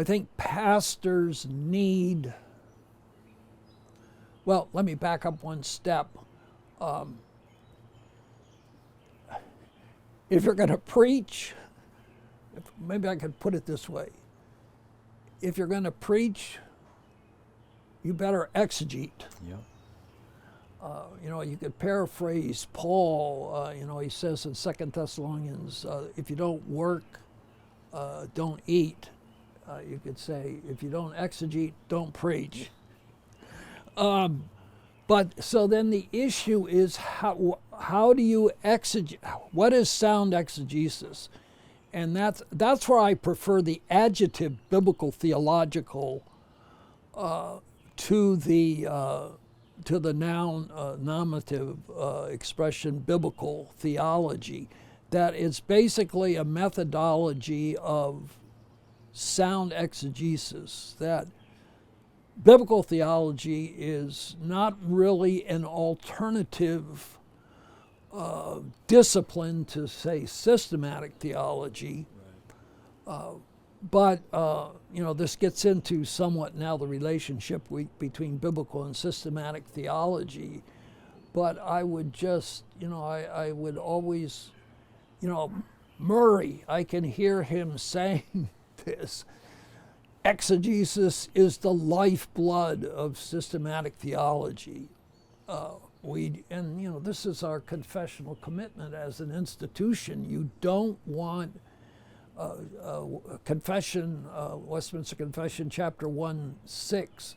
think pastors need, well, let me back up one step. If you're going to preach, maybe I could put it this way. If you're going to preach, you better exegete. Yeah. You could paraphrase Paul. He says in 2 Thessalonians, if you don't work, don't eat. You could say, if you don't exegete, don't preach. But so then the issue is how do you exegete? What is sound exegesis? And that's where I prefer the adjective biblical theological to the noun nominative expression biblical theology. That it's basically a methodology of sound exegesis. That biblical theology is not really an alternative discipline to, say, systematic theology. But this gets into somewhat now the relationship between biblical and systematic theology. But I would just, I would always, Murray, I can hear him saying this. Exegesis is the lifeblood of systematic theology. This is our confessional commitment as an institution. You don't want confession, Westminster Confession, chapter 1:6.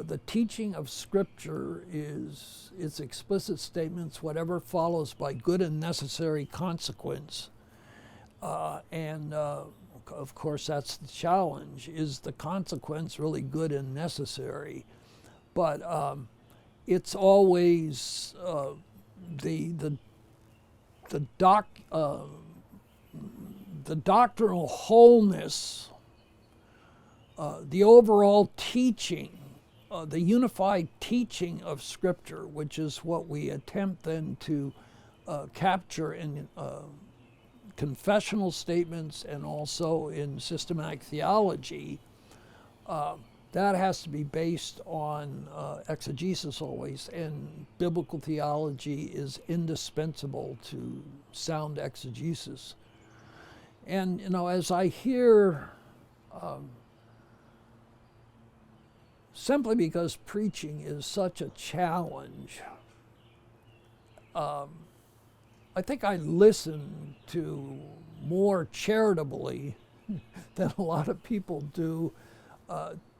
The teaching of Scripture is its explicit statements, whatever follows by good and necessary consequence. Of course, that's the challenge. Is the consequence really good and necessary? But it's always the doctrinal wholeness, the overall teaching, the unified teaching of Scripture, which is what we attempt then to capture in confessional statements and also in systematic theology. That has to be based on exegesis always, and biblical theology is indispensable to sound exegesis. And as I hear, simply because preaching is such a challenge, I think I listen to more charitably than a lot of people do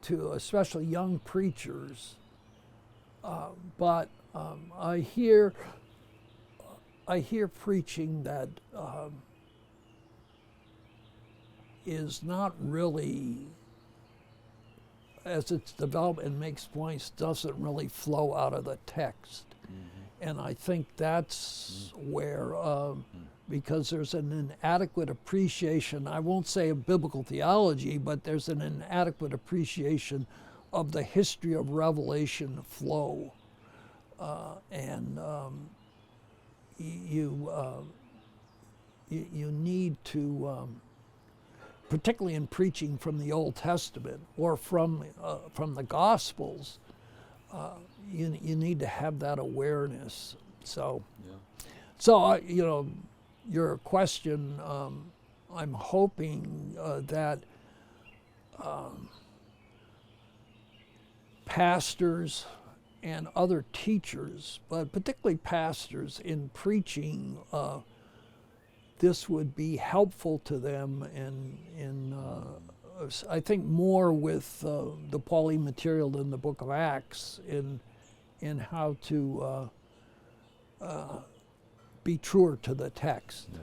to especially young preachers. But I hear preaching that is not really, as its development makes points, doesn't really flow out of the text. Mm-hmm. And I think that's where, because there's an inadequate appreciation, I won't say of biblical theology, but there's an inadequate appreciation of the history of revelation flow. You need to, particularly in preaching from the Old Testament or from the Gospels, you need to have that awareness. So, your question, I'm hoping that pastors and other teachers, but particularly pastors in preaching, this would be helpful to them in I think more with the Pauline material in the book of Acts in how to be truer to the text. Yeah.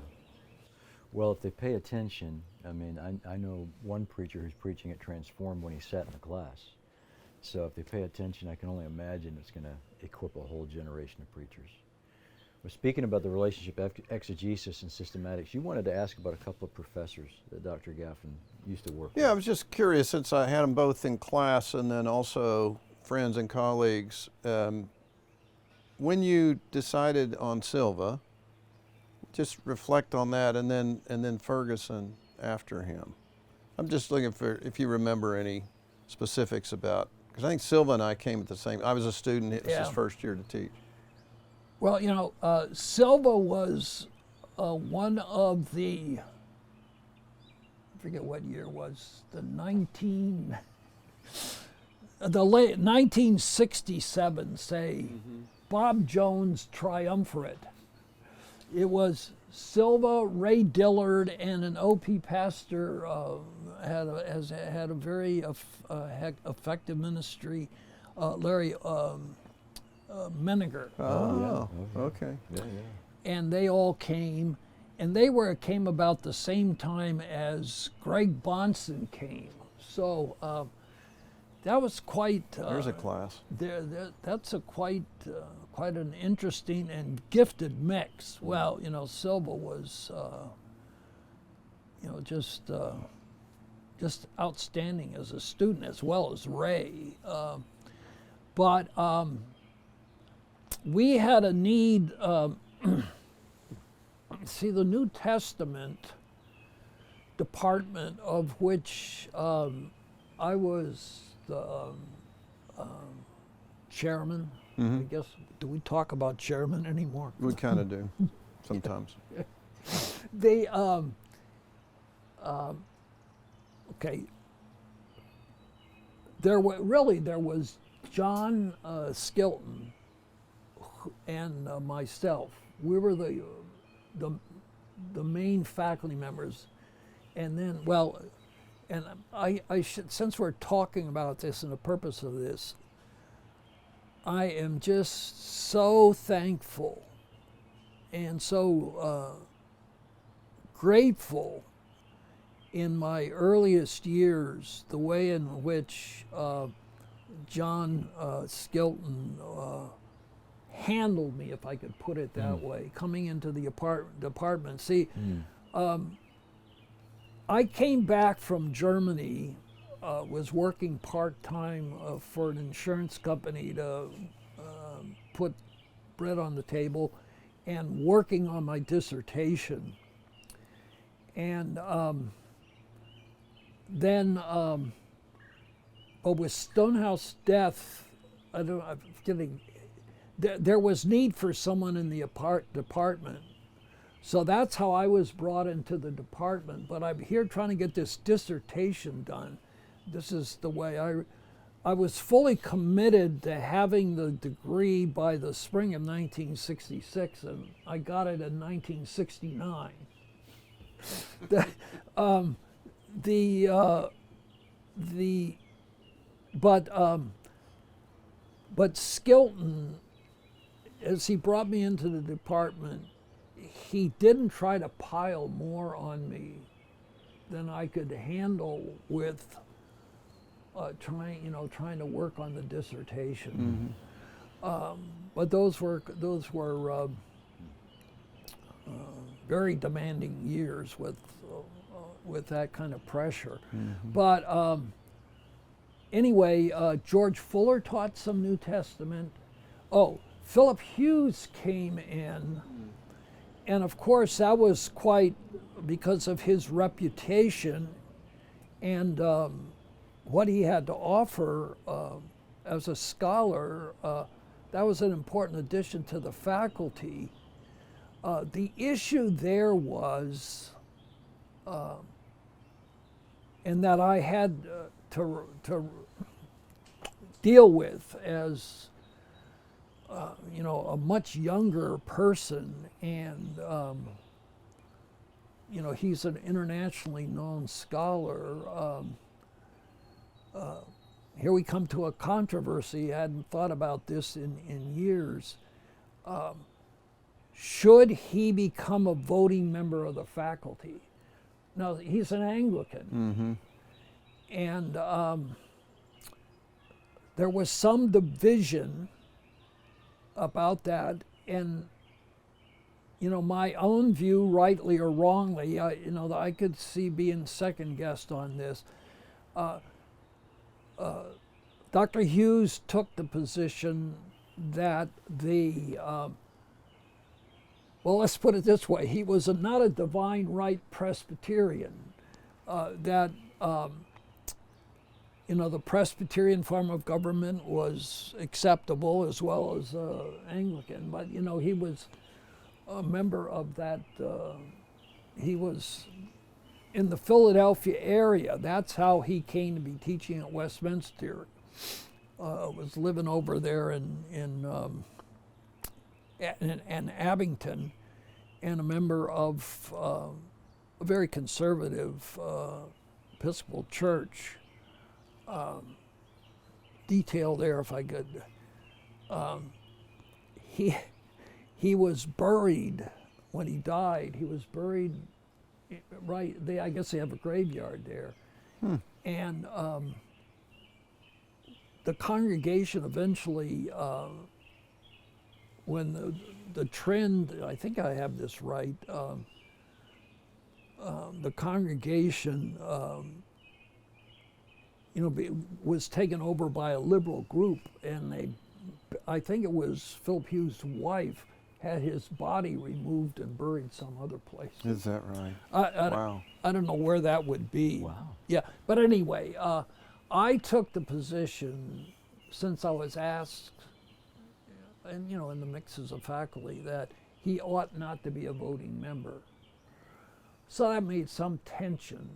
Well, if they pay attention, I mean, I know one preacher who's preaching it transformed when he sat in the class. So if they pay attention, I can only imagine it's going to equip a whole generation of preachers. Well, speaking about the relationship of exegesis and systematics, you wanted to ask about a couple of professors that Dr. Gaffin used to work with. Yeah, I was just curious, since I had them both in class and then also friends and colleagues. When you decided on Silva, just reflect on that, and then Ferguson after him. I'm just looking for if you remember any specifics about, because I think Silva and I came at the same. I was a student. It was his first year to teach. Well, Silva was one of the, I forget what year it was, the late 1967, say, Bob Jones triumvirate. It was Silva, Ray Dillard, and an OP pastor had a very effective ministry, Larry Menninger. Oh, okay. Yeah. And they all came, and they came about the same time as Greg Bonson came. So that was quite. There's a class. That's a quite an interesting and gifted mix. Well, Silva was, just outstanding as a student as well as Ray. But we had a need. See, the New Testament department, of which I was the chairman. I guess, do we talk about chairman anymore? We kind of do, sometimes. They, okay, there was John Skilton and myself. We were the main faculty members, and then, and I should, since we're talking about this and the purpose of this, I am just so thankful and so grateful in my earliest years, the way in which John Skilton handled me, if I could put it that way, coming into the department. See, I came back from Germany, was working part-time for an insurance company to put bread on the table, and working on my dissertation. And then, but with Stonehouse death, I'm getting, there was need for someone in the department. So that's how I was brought into the department. But I'm here trying to get this dissertation done. This is the way I was fully committed to having the degree by the spring of 1966, and I got it in 1969. But Skilton, as he brought me into the department, he didn't try to pile more on me than I could handle with trying to work on the dissertation. But those were very demanding years with that kind of pressure. But anyway, George Fuller taught some New Testament. Oh, Philip Hughes came in, and of course that was quite because of his reputation and what he had to offer as a scholar. That was an important addition to the faculty. The issue there was, and that I had to deal with as a much younger person, and he's an internationally known scholar. Here we come to a controversy. I hadn't thought about this in years. Should he become a voting member of the faculty? Now, he's an Anglican. And there was some division about that, and my own view, rightly or wrongly, I could see being second guessed on this. Dr. Hughes took the position that well, let's put it this way: he was not a divine right Presbyterian. That the Presbyterian form of government was acceptable as well as Anglican, but he was a member of that. He was in the Philadelphia area. That's how he came to be teaching at Westminster. Was living over there in Abington, and a member of a very conservative Episcopal church. Detail there, if I could. He was buried when he died, he was buried right. I guess they have a graveyard there, and the congregation eventually, when the trend, I think I have this right. The congregation, was taken over by a liberal group, and I think it was Philip Hugh's wife, had his body removed and buried some other place. Is that right? Wow. I don't know where that would be. Wow. Yeah, but anyway, I took the position, since I was asked, and in the mixes of faculty, that he ought not to be a voting member. So that made some tension,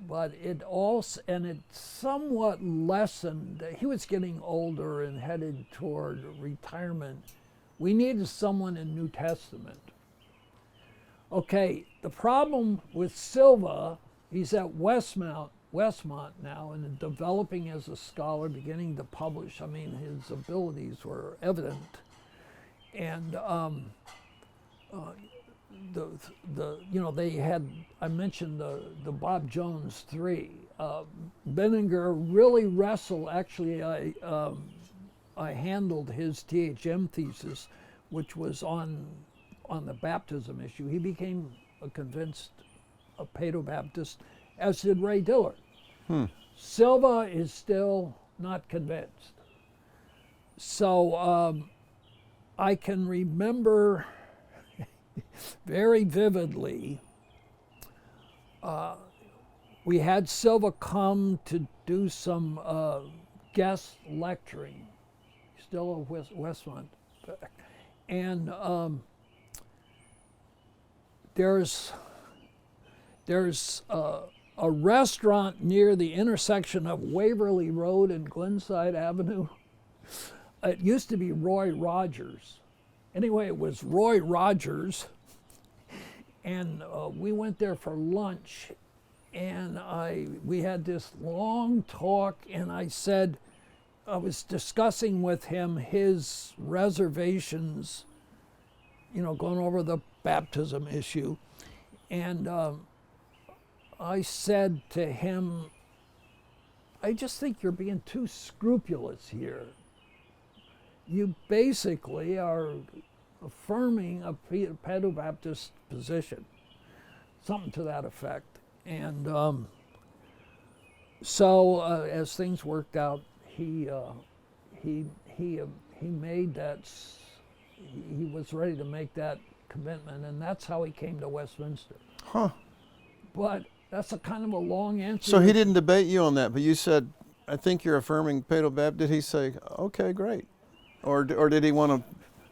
but it somewhat lessened. He was getting older and headed toward retirement. We needed someone in New Testament. Okay, the problem with Silva, he's at Westmont now, and developing as a scholar, beginning to publish. I mean, his abilities were evident, and they had, I mentioned the Bob Jones 3. Benninger really wrestled. Actually, I handled his THM thesis, which was on the baptism issue. He became a convinced Paedo-Baptist, as did Ray Dillard. Silva is still not convinced. So I can remember very vividly, we had Silva come to do some guest lecturing, still at Westmont, and there's a restaurant near the intersection of Waverly Road and Glenside Avenue. It used to be Roy Rogers. Anyway, it was Roy Rogers, and we went there for lunch, and we had this long talk, and I was discussing with him his reservations, going over the baptism issue, and I said to him, I just think you're being too scrupulous here. You basically are affirming a Paedo-Baptist position, something to that effect. And so as things worked out, he made that, he was ready to make that commitment, and that's how he came to Westminster. Huh. But that's a kind of a long answer. So he didn't debate you on that, but you said, I think you're affirming Paedo-Baptist. Did he say, okay, great? Or did he want to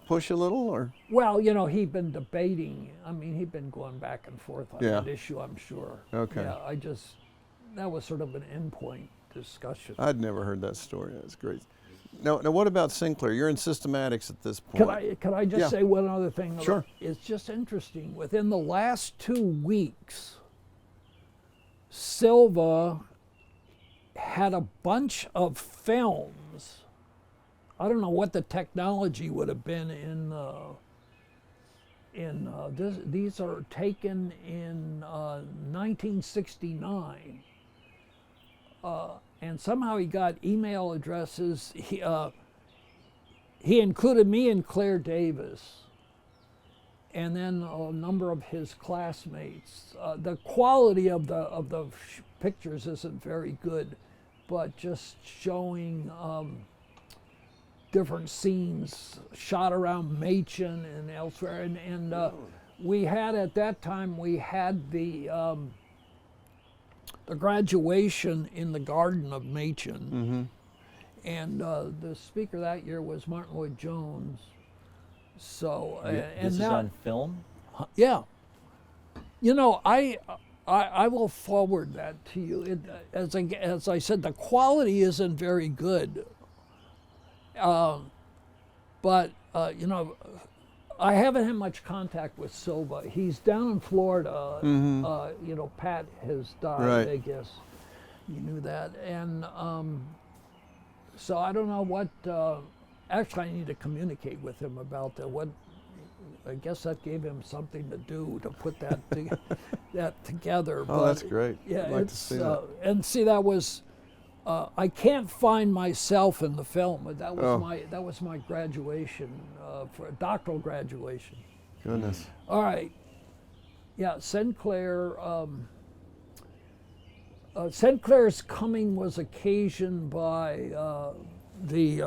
push a little? Or? Well, he'd been debating. I mean, he'd been going back and forth on that issue, I'm sure. Okay. Yeah, that was sort of an endpoint discussion. I'd never heard that story. That's great. Now, what about Sinclair? You're in systematics at this point. Could I just say one other thing? Sure. It's just interesting. Within the last 2 weeks, Silva had a bunch of films. I don't know what the technology would have been these are taken in 1969. And somehow he got email addresses. He included me and Claire Davis, and then a number of his classmates. The quality of the pictures isn't very good, but just showing different scenes shot around Machen and elsewhere. And we had, at that time, we had the graduation in the garden of Machen. And the speaker that year was Martin Lloyd-Jones. So, this is on film? Yeah. I will forward that to you. As I said, the quality isn't very good. But I haven't had much contact with Silva. He's down in Florida. Pat has died, right. I guess. You knew that. And so I don't know what, actually I need to communicate with him about that. I guess that gave him something to do to put that that together. Oh, that's great. Yeah, I'd like to see that. and see, that was I can't find myself in the film, but that was my graduation for a doctoral graduation. Goodness. All right. Yeah, Sinclair. Sinclair's coming was occasioned by the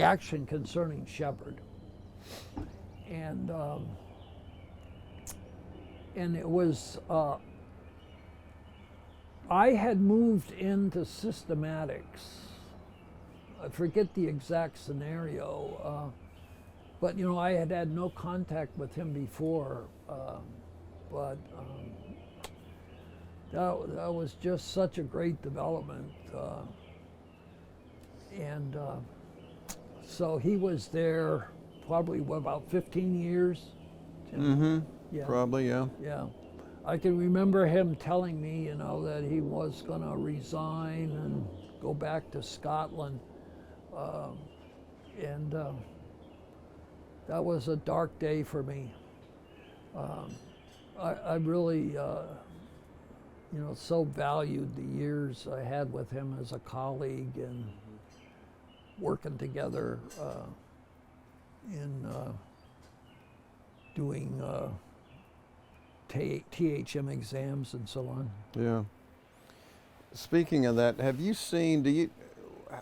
action concerning Shepherd, and it was. I had moved into systematics. I forget the exact scenario, but I had had no contact with him before. But that was just such a great development, and so he was there probably about 15 years. Mm-hmm. Yeah. Probably, yeah. Yeah. I can remember him telling me, that he was going to resign and go back to Scotland, and that was a dark day for me. I really, so valued the years I had with him as a colleague and working together in doing THM exams and so on. Yeah. Speaking of that, have you seen,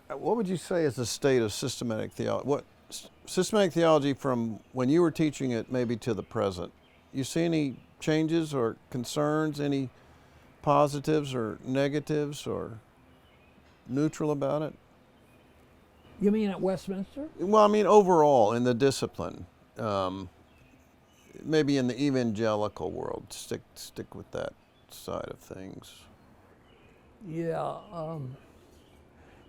what would you say is the state of systematic theology? Systematic theology from when you were teaching it maybe to the present? You see any changes or concerns, any positives or negatives or neutral about it? You mean at Westminster? Well, I mean overall in the discipline, maybe in the evangelical world. Stick with that side of things. Yeah.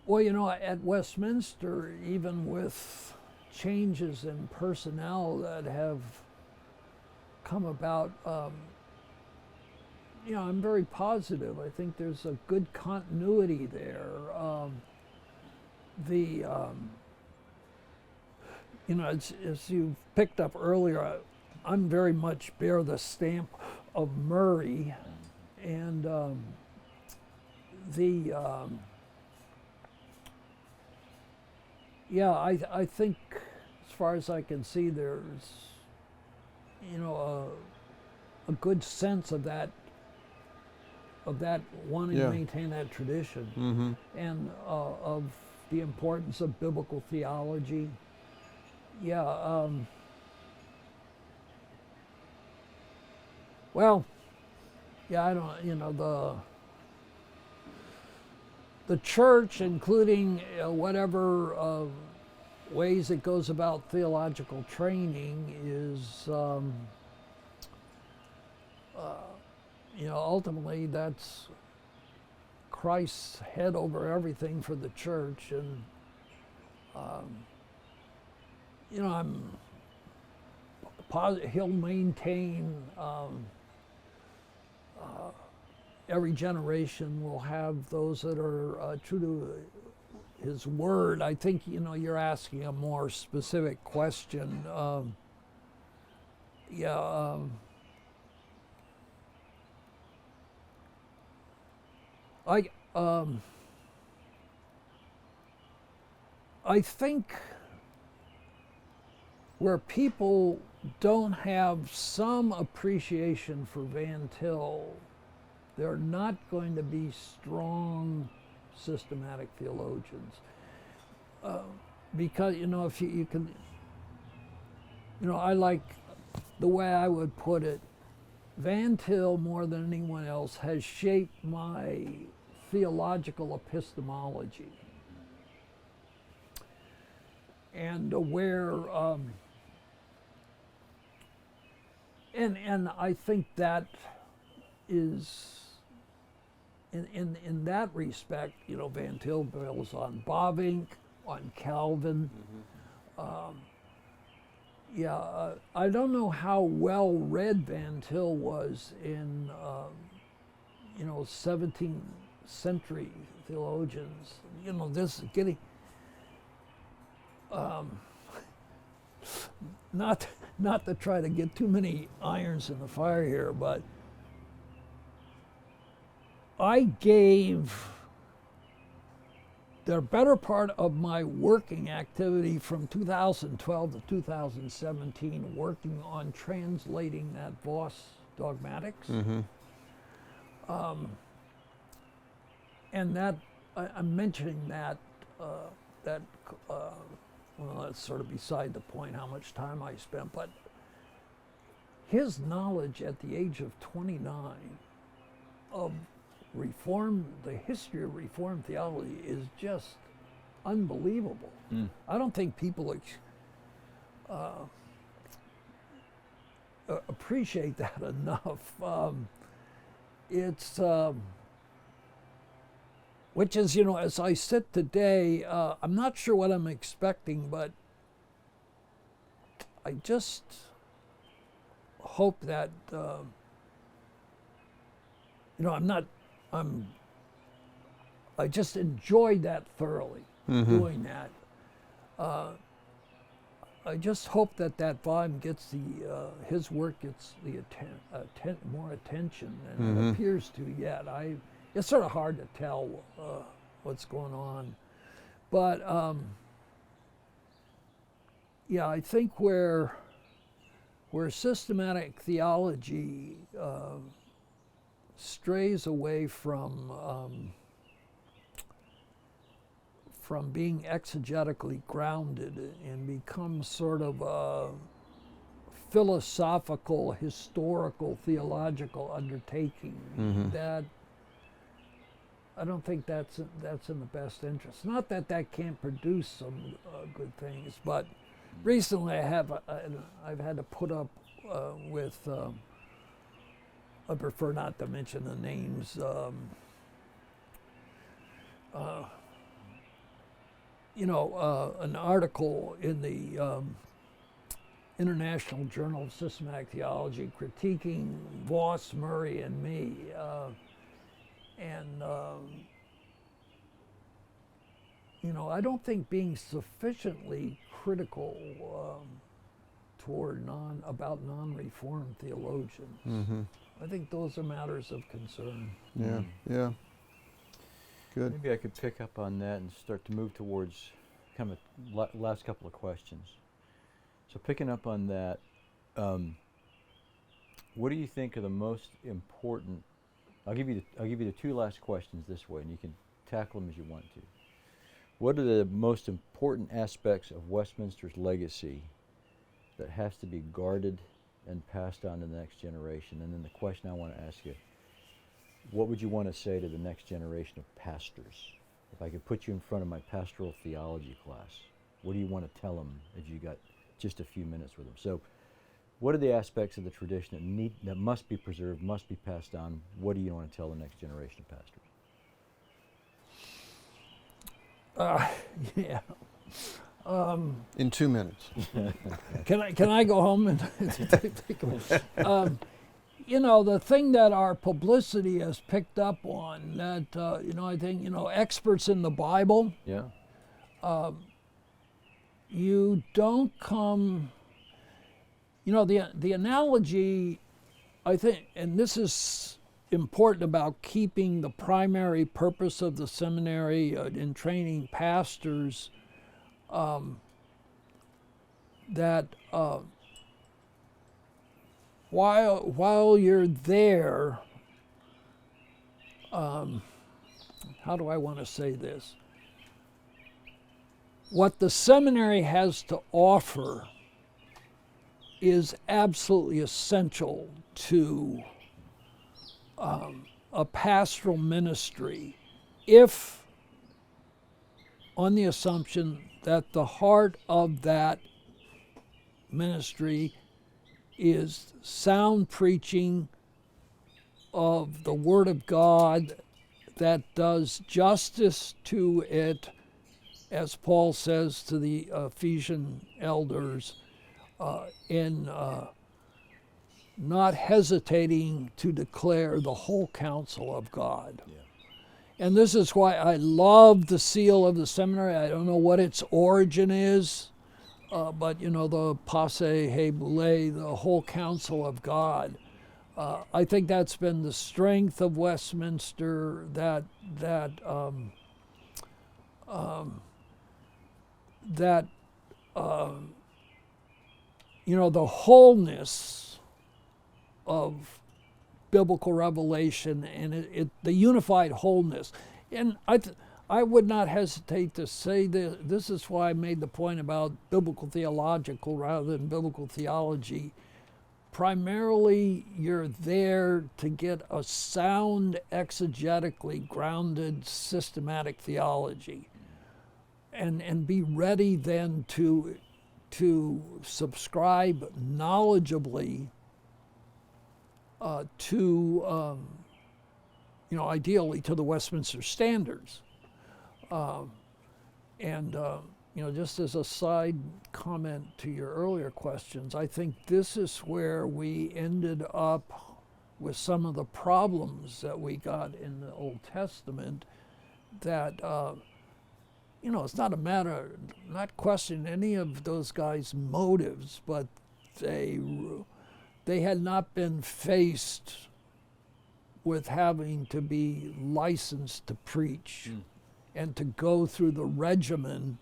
Well, at Westminster, even with changes in personnel that have come about, I'm very positive. I think there's a good continuity there. As you picked up earlier, I'm very much bear the stamp of Murray, and I think as far as I can see, there's a good sense of that wanting to maintain that tradition, Mm-hmm. and of the importance of biblical theology. I don't, the church, including whatever ways it goes about theological training, is, ultimately that's Christ's head over everything for the church, and I'm positive he'll maintain. Every generation will have those that are true to his word. I think you're asking a more specific question. I think where people don't have some appreciation for VanTil, they're not going to be strong systematic theologians. Because, if you can, I like the way I would put it, VanTil more than anyone else has shaped my theological epistemology. And where, and I think that is, in that respect, VanTil builds on Bavinck, on Calvin. Mm-hmm. I don't know how well read VanTil was in 17th century theologians. This getting not to try to get too many irons in the fire here, but I gave the better part of my working activity from 2012 to 2017 working on translating that Vos dogmatics. Mm-hmm. And that, I'm mentioning that, well, that's sort of beside the point how much time I spent, but his knowledge at the age of 29 of Reform, the history of Reformed theology is just unbelievable. I don't think people appreciate that enough. It's, which is, as I sit today, I'm not sure what I'm expecting, but I just hope that, I just enjoyed that thoroughly, doing that. I just hope that volume gets his work gets the more attention than it appears to yet. It's sort of hard to tell what's going on, but yeah, I think where systematic theology strays away from being exegetically grounded and becomes sort of a philosophical, historical, theological undertaking, that I don't think that's in the best interest. Not that can't produce some good things, but recently I've had to put up with. I prefer not to mention the names. An article in the International Journal of Systematic Theology critiquing Vos, Murray, and me. I don't think being sufficiently critical about non-Reformed theologians. I think those are matters of concern. Yeah. Good. Maybe I could pick up on that and start to move towards kind of last couple of questions. So picking up on that, what do you think are the most important? I'll give you the two last questions this way, and you can tackle them as you want to. What are the most important aspects of Westminster's legacy that has to be guarded and passed on to the next generation? And then the question I want to ask you, what would you want to say to the next generation of pastors? If I could put you in front of my pastoral theology class, what do you want to tell them if you got just a few minutes with them? So what are the aspects of the tradition that must be preserved, must be passed on? What do you want to tell the next generation of pastors? Yeah. In 2 minutes. Can I go home and think about it? The thing that our publicity has picked up on, that I think experts in the Bible. Yeah. You don't come. The analogy, I think, and this is important about keeping the primary purpose of the seminary in training pastors, that while you're there, how do I want to say this? What the seminary has to offer is absolutely essential to a pastoral ministry, if on the assumption that the heart of that ministry is sound preaching of the Word of God that does justice to it, as Paul says to the Ephesian elders, in not hesitating to declare the whole counsel of God. Yeah. And this is why I love the seal of the seminary. I don't know what its origin is. but the Passe Hebule, the whole counsel of God. I think that's been the strength of Westminster. That the wholeness of biblical revelation and the unified wholeness. And I would not hesitate to say that this is why I made the point about biblical theological rather than biblical theology. Primarily, you're there to get a sound, exegetically grounded, systematic theology, and be ready then to subscribe knowledgeably to ideally to the Westminster standards. Just as a side comment to your earlier questions, I think this is where we ended up with some of the problems that we got in the Old Testament. That it's not a matter, not questioning any of those guys' motives, but they had not been faced with having to be licensed to preach and to go through the regimen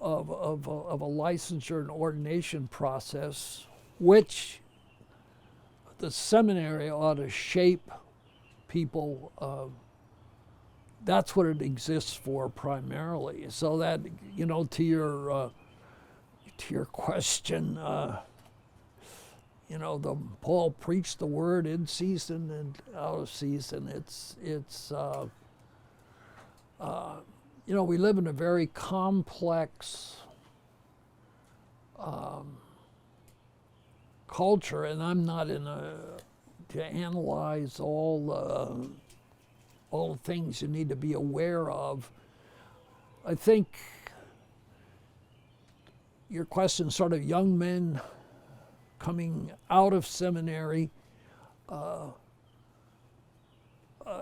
of a licensure and ordination process, which the seminary ought to shape people. That's what it exists for primarily. So that, to your question, the Paul preached the word in season and out of season. We live in a very complex culture, and I'm not to analyze all the things you need to be aware of. I think your question, sort of young men coming out of seminary.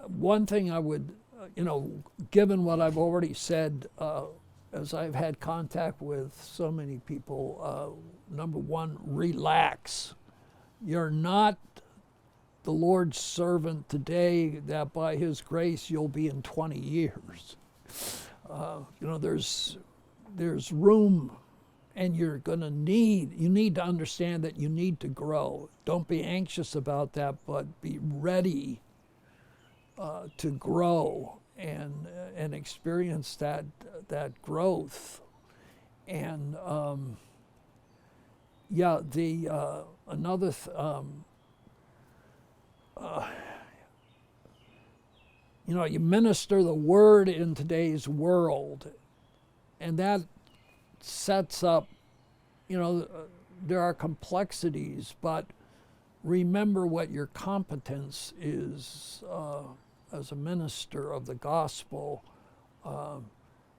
One thing I would, given what I've already said, as I've had contact with so many people, number one, relax. You're not the Lord's servant today that by His grace you'll be in 20 years. There's room, and you need to understand that you need to grow. Don't be anxious about that, but be ready to grow and experience that growth. And you minister the word in today's world, and that sets up, there are complexities, but remember what your competence is as a minister of the gospel.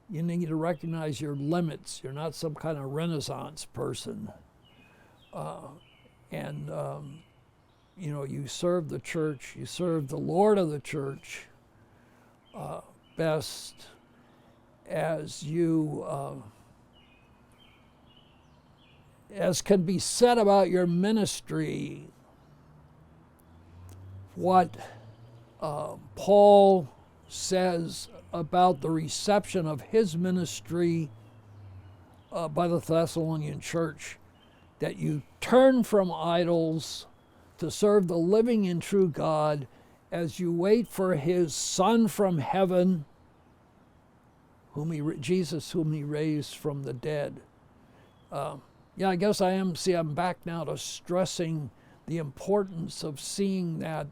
You need to recognize your limits. You're not some kind of Renaissance person. You serve the church, you serve the Lord of the church best as as can be said about your ministry, what Paul says about the reception of his ministry by the Thessalonian church, that you turn from idols to serve the living and true God as you wait for His Son from heaven, Jesus, whom He raised from the dead. I guess I'm back now to stressing the importance of seeing that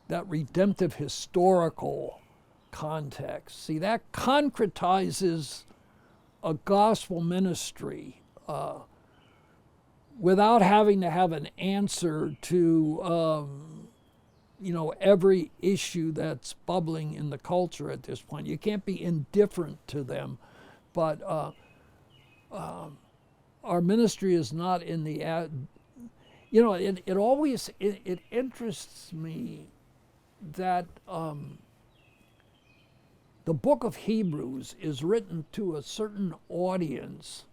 redemptive historical context. See, that concretizes a gospel ministry without having to have an answer to every issue that's bubbling in the culture at this point. You can't be indifferent to them, but our ministry is not in the it interests me that the book of Hebrews is written to a certain audience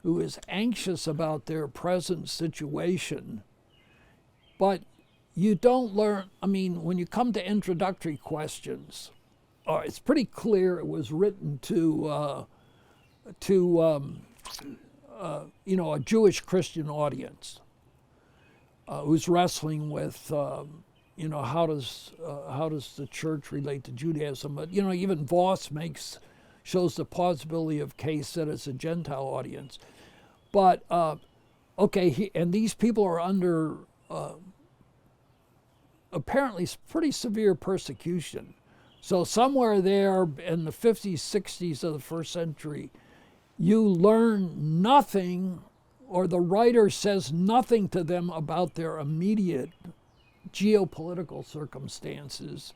who is anxious about their present situation. But you don't learn, I mean, when you come to introductory questions, it's pretty clear it was written to a Jewish Christian audience who's wrestling with, how does the church relate to Judaism? But even Vos shows the plausibility of case that it's a Gentile audience. But and these people are under apparently pretty severe persecution. So somewhere there in the 50s, 60s of the first century, you learn nothing, or the writer says nothing to them about their immediate geopolitical circumstances,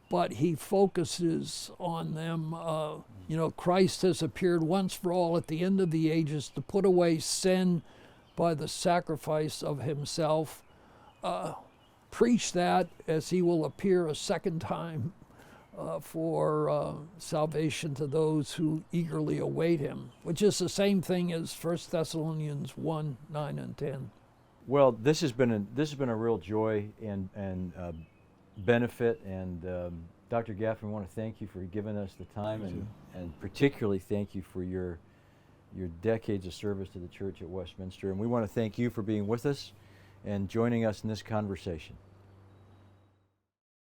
but he focuses on them. Christ has appeared once for all at the end of the ages to put away sin by the sacrifice of himself. Preach that, as he will appear a second time for salvation to those who eagerly await him, which is the same thing as 1 Thessalonians 1, 9 and 10. Well, this has been a real joy and benefit, and Dr. Gaffin, I want to thank you for giving us the time, and particularly thank you for your decades of service to the church at Westminster. And we want to thank you for being with us and joining us in this conversation.